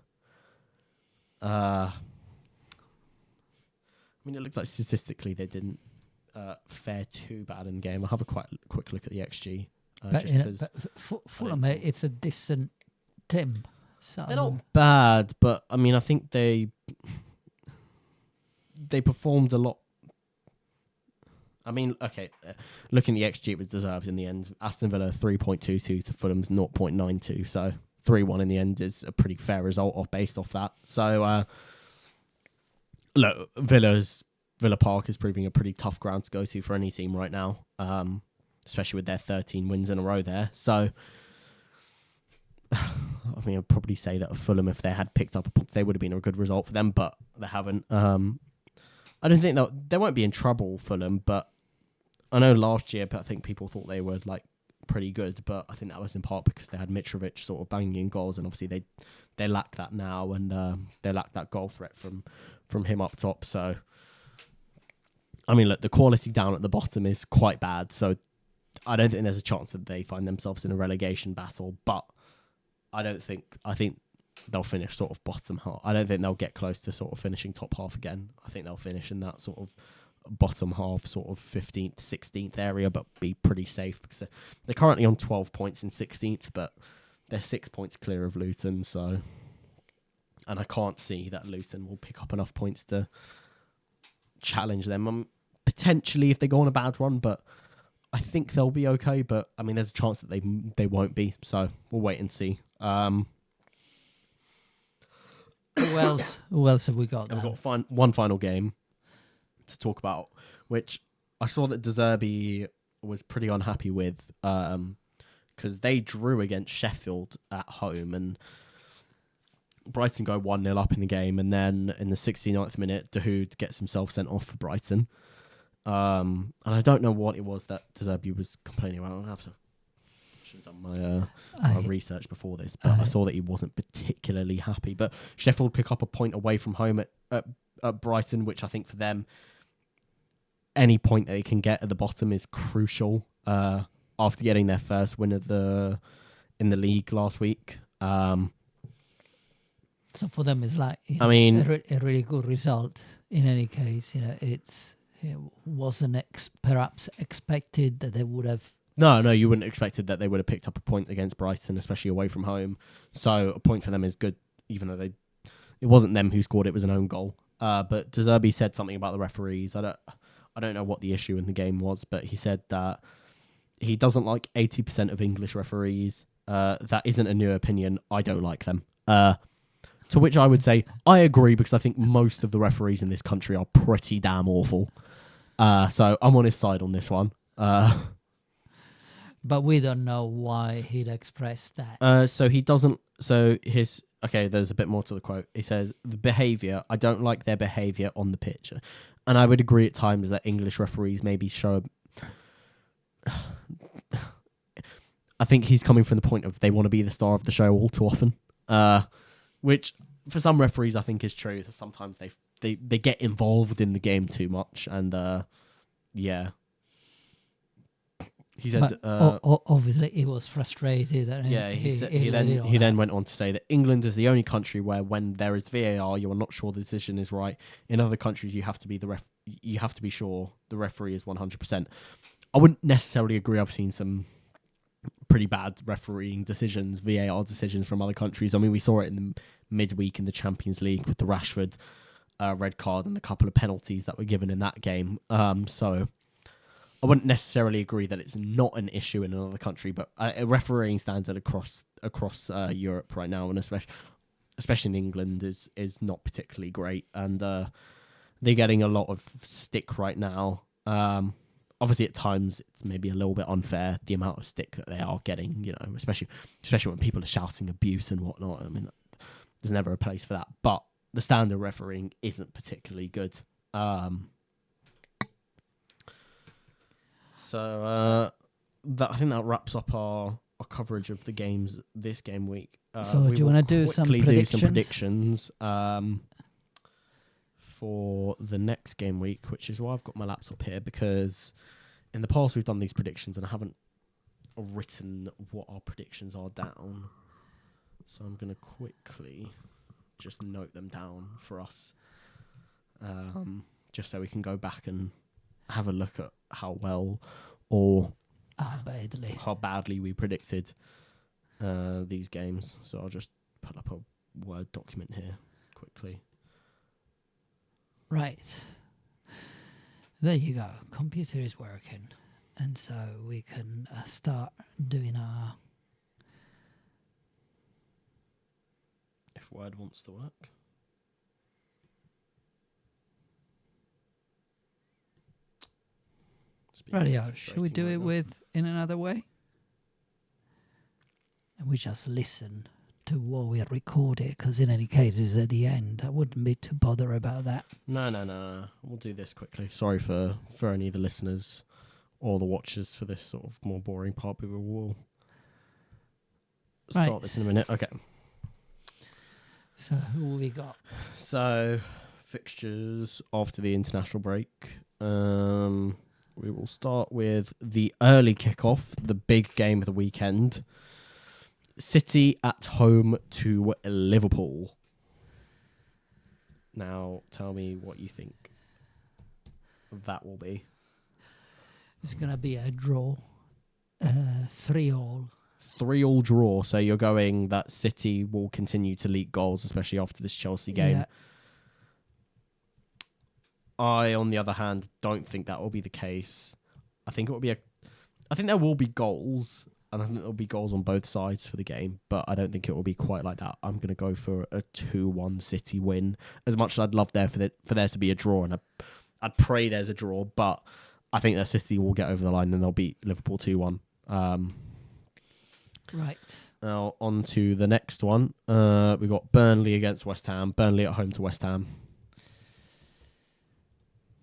I mean, it looks like statistically they didn't fare too bad in the game. I'll have a quite quick look at the XG. Fulham, it's a decent team. So they're not bad, but I mean, I think they performed a lot. I mean, okay, looking at the XG, it was deserved in the end. Aston Villa 3.22 to Fulham's 0.92, so 3-1 in the end is a pretty fair result based off that. So, look, Villa Park is proving a pretty tough ground to go to for any team right now, especially with their 13 wins in a row there. So, I mean, I'd probably say that Fulham, if they had picked up a point, they would have been a good result for them, but they haven't. I don't think they won't be in trouble, Fulham, but I know last year, but I think people thought they were like pretty good, but I think that was in part because they had Mitrovic sort of banging in goals, and obviously they lack that now, and they lack that goal threat from him up top. So, I mean, look, the quality down at the bottom is quite bad, so I don't think there's a chance that they find themselves in a relegation battle, but I think they'll finish sort of bottom half. I don't think they'll get close to sort of finishing top half again. I think they'll finish in that sort of bottom half, sort of 15th, 16th area, but be pretty safe because they're currently on 12 points in 16th, but they're 6 points clear of Luton. So, and I can't see that Luton will pick up enough points to challenge them. Potentially if they go on a bad run, but I think they'll be okay, but I mean, there's a chance that they won't be. So we'll wait and see. Who else? Who else have we got? And we've got one final game to talk about, which I saw that De Zerbi was pretty unhappy with, because they drew against Sheffield at home, and Brighton go 1-0 up in the game, and then in the 69th minute, Dahoud gets himself sent off for Brighton. And I don't know what it was that De Zerbi was complaining about. I should have done my research before this, but I saw that he wasn't particularly happy. But Sheffield pick up a point away from home at Brighton, which I think for them, any point that they can get at the bottom is crucial. After getting their first win in the league last week. So for them, it's like I mean, a really good result. In any case, it wasn't perhaps expected that they would have. No, you wouldn't have expected that they would have picked up a point against Brighton, especially away from home. So a point for them is good, even though it wasn't them who scored; it was an own goal. But De Zerbi said something about the referees. I don't know what the issue in the game was, but he said that he doesn't like 80% of English referees. That isn't a new opinion. I don't like them. To which I would say I agree, because I think most of the referees in this country are pretty damn awful. So I'm on his side on this one. But we don't know why he'd expressed that. So he doesn't. So okay, there's a bit more to the quote. He says, the behaviour, I don't like their behaviour on the pitch. And I would agree at times that English referees maybe show. I think he's coming from the point of they want to be the star of the show all too often. Which for some referees I think is true. Sometimes they get involved in the game too much. And yeah. He said, obviously, he was frustrated. He then went on to say that England is the only country where, when there is VAR, you are not sure the decision is right. In other countries, you have to be sure the referee is 100%. I wouldn't necessarily agree. I've seen some pretty bad refereeing decisions, VAR decisions from other countries. I mean, we saw it in the midweek in the Champions League with the Rashford red card and the couple of penalties that were given in that game. So I wouldn't necessarily agree that it's not an issue in another country, but a refereeing standard across Europe right now, and especially in England, is not particularly great, and they're getting a lot of stick right now. Obviously, at times it's maybe a little bit unfair, the amount of stick that they are getting, especially when people are shouting abuse and whatnot. I mean, there's never a place for that, but the standard refereeing isn't particularly good. So I think that wraps up our coverage of the games this game week. So do you want to do some predictions? For the next game week, which is why I've got my laptop here, because in the past we've done these predictions and I haven't written what our predictions are down. So I'm going to quickly just note them down for us, just so we can go back and have a look at how well or how badly we predicted these games. So I'll just put up a Word document here quickly. Right. There you go. Computer is working. And so we can start doing our... If Word wants to work. Radio, should we do it in another way? And we just listen to what we recorded, because in any case it's at the end. I wouldn't be too bothered about that. No. We'll do this quickly. Sorry for any of the listeners or the watchers for this sort of more boring part, but we will start this in a minute. Okay. So who we got? So fixtures after the international break. We will start with the early kickoff, the big game of the weekend. City at home to Liverpool. Now, tell me what you think that will be. It's going to be a draw. 3-3. 3-3 draw. So you're going that City will continue to leak goals, especially after this Chelsea game. Yeah. I, on the other hand, don't think that will be the case. I think it will be I think there will be goals, and I think there will be goals on both sides for the game, but I don't think it will be quite like that. I'm going to go for a 2-1 City win. As much as I'd love there for there to be a draw, and I'd pray there's a draw, but I think that City will get over the line and they'll beat Liverpool 2-1. Right. Now, on to the next one. We've got Burnley against West Ham. Burnley at home to West Ham.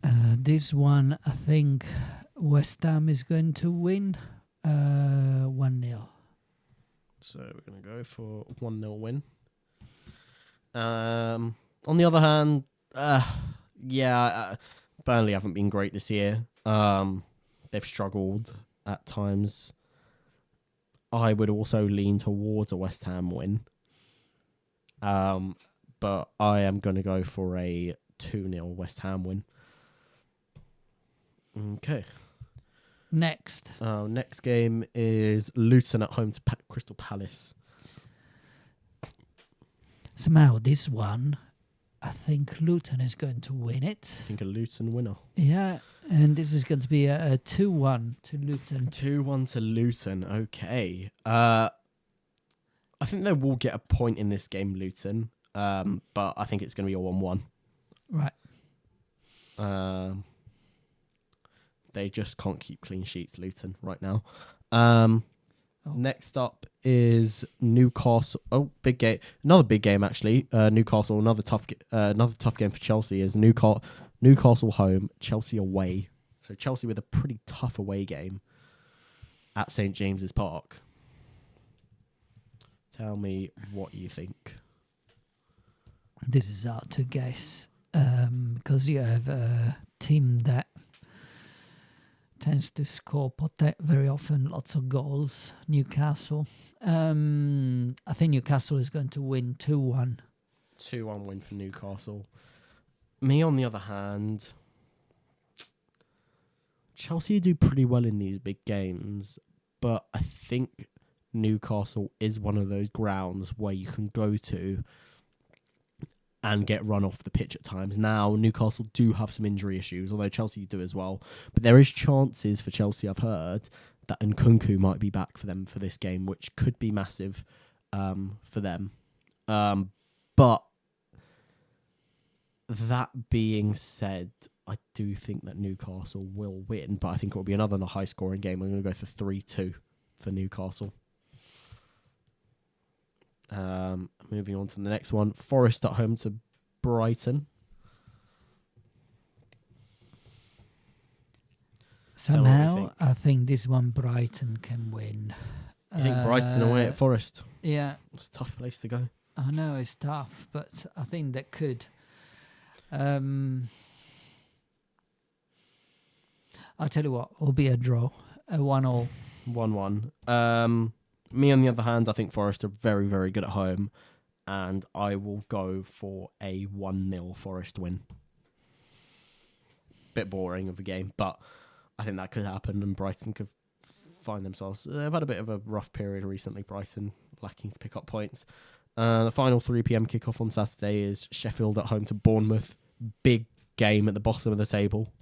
This one, I think West Ham is going to win 1-0. So we're going to go for 1-0 win. On the other hand, Burnley haven't been great this year. They've struggled at times. I would also lean towards a West Ham win. But I am going to go for a 2-0 West Ham win. Okay. Next game is Luton at home to Crystal Palace. Somehow this one, I think Luton is going to win it. I think a Luton winner. Yeah, and this is going to be a 2-1 to Luton. 2-1 to Luton, okay. I think they will get a point in this game, Luton, but I think it's going to be a 1-1. Right. They just can't keep clean sheets, Luton, right now. Next up is Newcastle. Oh, big game! Another big game actually. Newcastle. Another tough game for Chelsea is Newcastle home, Chelsea away. So Chelsea with a pretty tough away game at St James's Park. Tell me what you think. This is hard to guess because you have a team that tends to score very often lots of goals. Newcastle. I think Newcastle is going to win 2-1. 2-1 win for Newcastle. Me, on the other hand, Chelsea do pretty well in these big games, but I think Newcastle is one of those grounds where you can go to and get run off the pitch at times. Now, Newcastle do have some injury issues, although Chelsea do as well. But there is chances for Chelsea, I've heard, that Nkunku might be back for them for this game, which could be massive for them. But that being said, I do think that Newcastle will win, but I think it will be another high-scoring game. I'm going to go for 3-2 for Newcastle. Moving on to the next one. Forest at home to Brighton. Somehow, I think this one Brighton can win. You think Brighton away at Forest? Yeah. It's a tough place to go. I know it's tough, but I think that could. I'll tell you what, it'll be a draw. A 1-1. 1-1. Me, on the other hand, I think Forest are very, very good at home, and I will go for a 1-0 Forest win. Bit boring of a game, but I think that could happen, and Brighton could find themselves. They've had a bit of a rough period recently, Brighton, lacking to pick up points. The final 3 p.m. kickoff on Saturday is Sheffield at home to Bournemouth. Big game at the bottom of the table.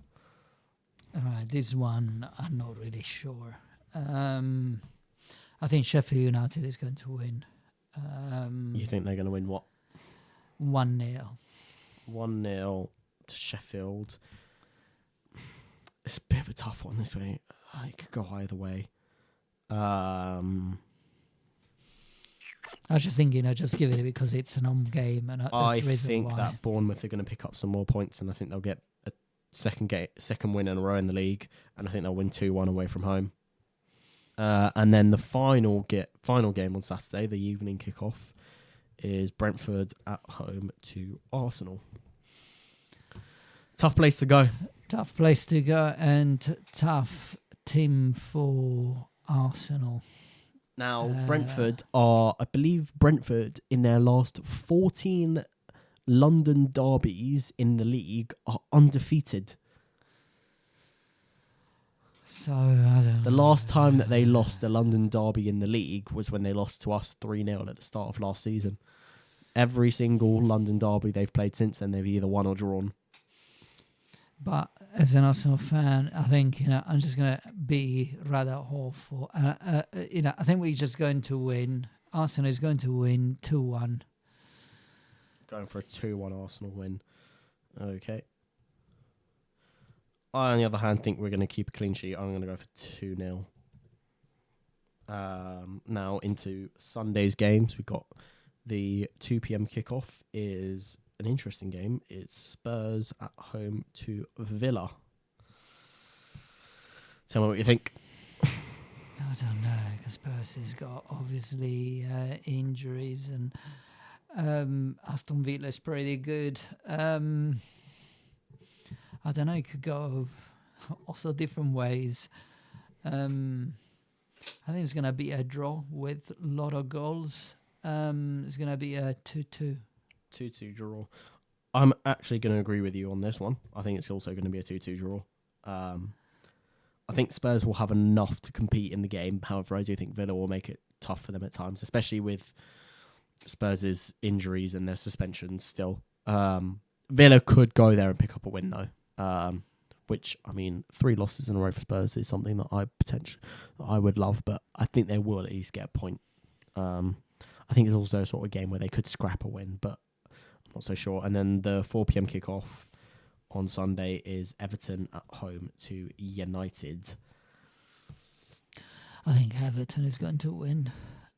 This one, I'm not really sure. I think Sheffield United is going to win. You think they're going to win what? 1-0. 1-0 to Sheffield. It's a bit of a tough one this way. It could go either way. I was just thinking, just give it because it's an home game, and that's I the reason think why. that Bournemouth are going to pick up some more points, and I think they'll get a second win in a row in the league, and I think they'll win 2-1 away from home. And then the final game on Saturday, the evening kickoff, is Brentford at home to Arsenal. Tough place to go. Tough place to go, and tough team for Arsenal. Now, Brentford in their last 14 London derbies in the league are undefeated. So, I don't know. The last time that they lost a London derby in the league was when they lost to us 3-0 at the start of last season. Every single London derby they've played since then, they've either won or drawn. But as an Arsenal fan, I think I'm just gonna be rather hopeful. I think we're just going to win. Arsenal is going to win 2-1. Going for a 2-1 Arsenal win. Okay. I, on the other hand, think we're going to keep a clean sheet. I'm going to go for 2-0. Now into Sunday's games. We've got the 2 p.m. kickoff is an interesting game. It's Spurs at home to Villa. Tell me what you think. I don't know, because Spurs has got obviously injuries, and Aston Villa is pretty good. I don't know, it could go also different ways. I think it's going to be a draw with a lot of goals. It's going to be a 2-2. 2-2 draw. I'm actually going to agree with you on this one. I think it's also going to be a 2-2 draw. I think Spurs will have enough to compete in the game. However, I do think Villa will make it tough for them at times, especially with Spurs' injuries and their suspensions still. Villa could go there and pick up a win, though. Which, I mean, 3 losses in a row for Spurs is something that I would love, but I think they will at least get a point. I think it's also a sort of game where they could scrap a win, but I'm not so sure. And then the 4 p.m. kickoff on Sunday is Everton at home to United. I think Everton is going to win.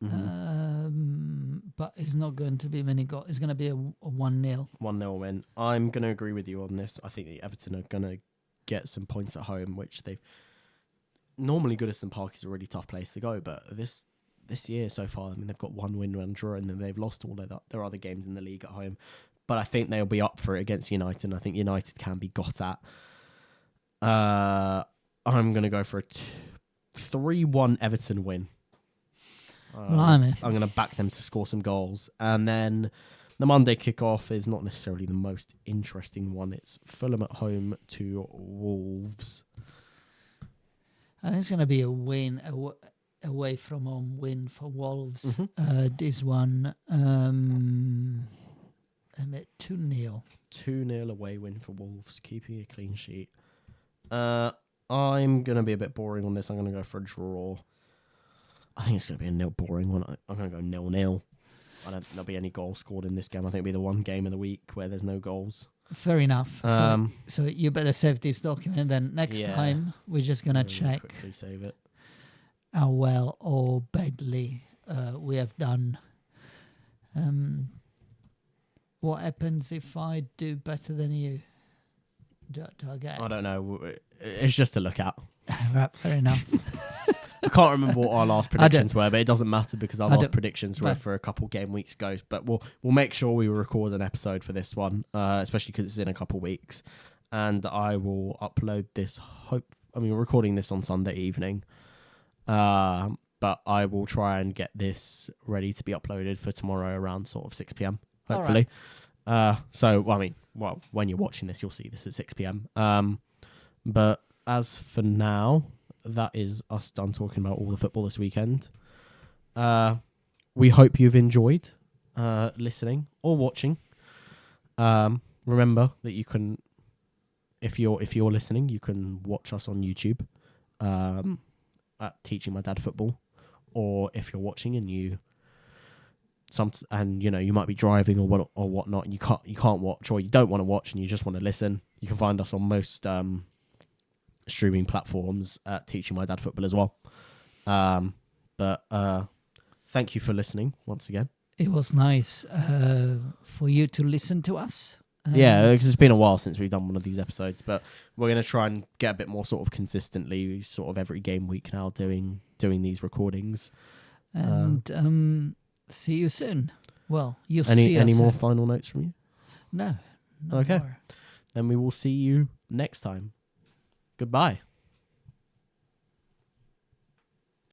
Mm-hmm. But it's not going to be many goals. It's going to be a 1-0. 1-0 win. I'm going to agree with you on this. I think the Everton are going to get some points at home, which they've... Normally Goodison Park is a really tough place to go, but this year so far, I mean, they've got 1 win, 1 draw, and then they've lost all of their other games in the league at home. But I think they'll be up for it against United, and I think United can be got at. I'm going to go for a 3-1 Everton win. Blimey. I'm going to back them to score some goals. And then the Monday kickoff is not necessarily the most interesting one. It's Fulham at home to Wolves. I think it's going to be a win, away from home win for Wolves. Mm-hmm. This one, 2-0. 2-0 away win for Wolves, keeping a clean sheet. I'm going to be a bit boring on this. I'm going to go for a draw. I think it's going to be a boring one. I'm going to go 0-0. I don't think there'll be any goals scored in this game. I think it'll be the one game of the week where there's no goals. Fair enough. So you better save this document. Then next time we're just going to check quickly save it. how well or badly we have done. What happens if I do better than you? Do I get it? I don't know. It's just to look at. Right, fair enough. I can't remember what our last predictions were, but it doesn't matter because our last predictions were but- for a couple game weeks ago. But we'll make sure we record an episode for this one, especially because it's in a couple weeks. And I will upload this. We're recording this on Sunday evening, but I will try and get this ready to be uploaded for tomorrow around sort of 6 p.m. hopefully. When you're watching this, you'll see this at 6 p.m. But as for now, that is us done talking about all the football this weekend. We hope you've enjoyed listening or watching. Remember that you can, if you're listening, you can watch us on YouTube at Teaching My Dad Football, or if you're watching and you might be driving or whatnot, and you can't watch, or you don't want to watch and you just want to listen, you can find us on most streaming platforms at Teaching My Dad Football as well. But thank you for listening once again. It was nice for you to listen to us. Yeah, because it's been a while since we've done one of these episodes, but we're going to try and get a bit more sort of consistently, sort of every game week now, doing these recordings. And see you soon. Well, you'll see us. Any more final notes from you? No okay. more. Then we will see you next time. Goodbye.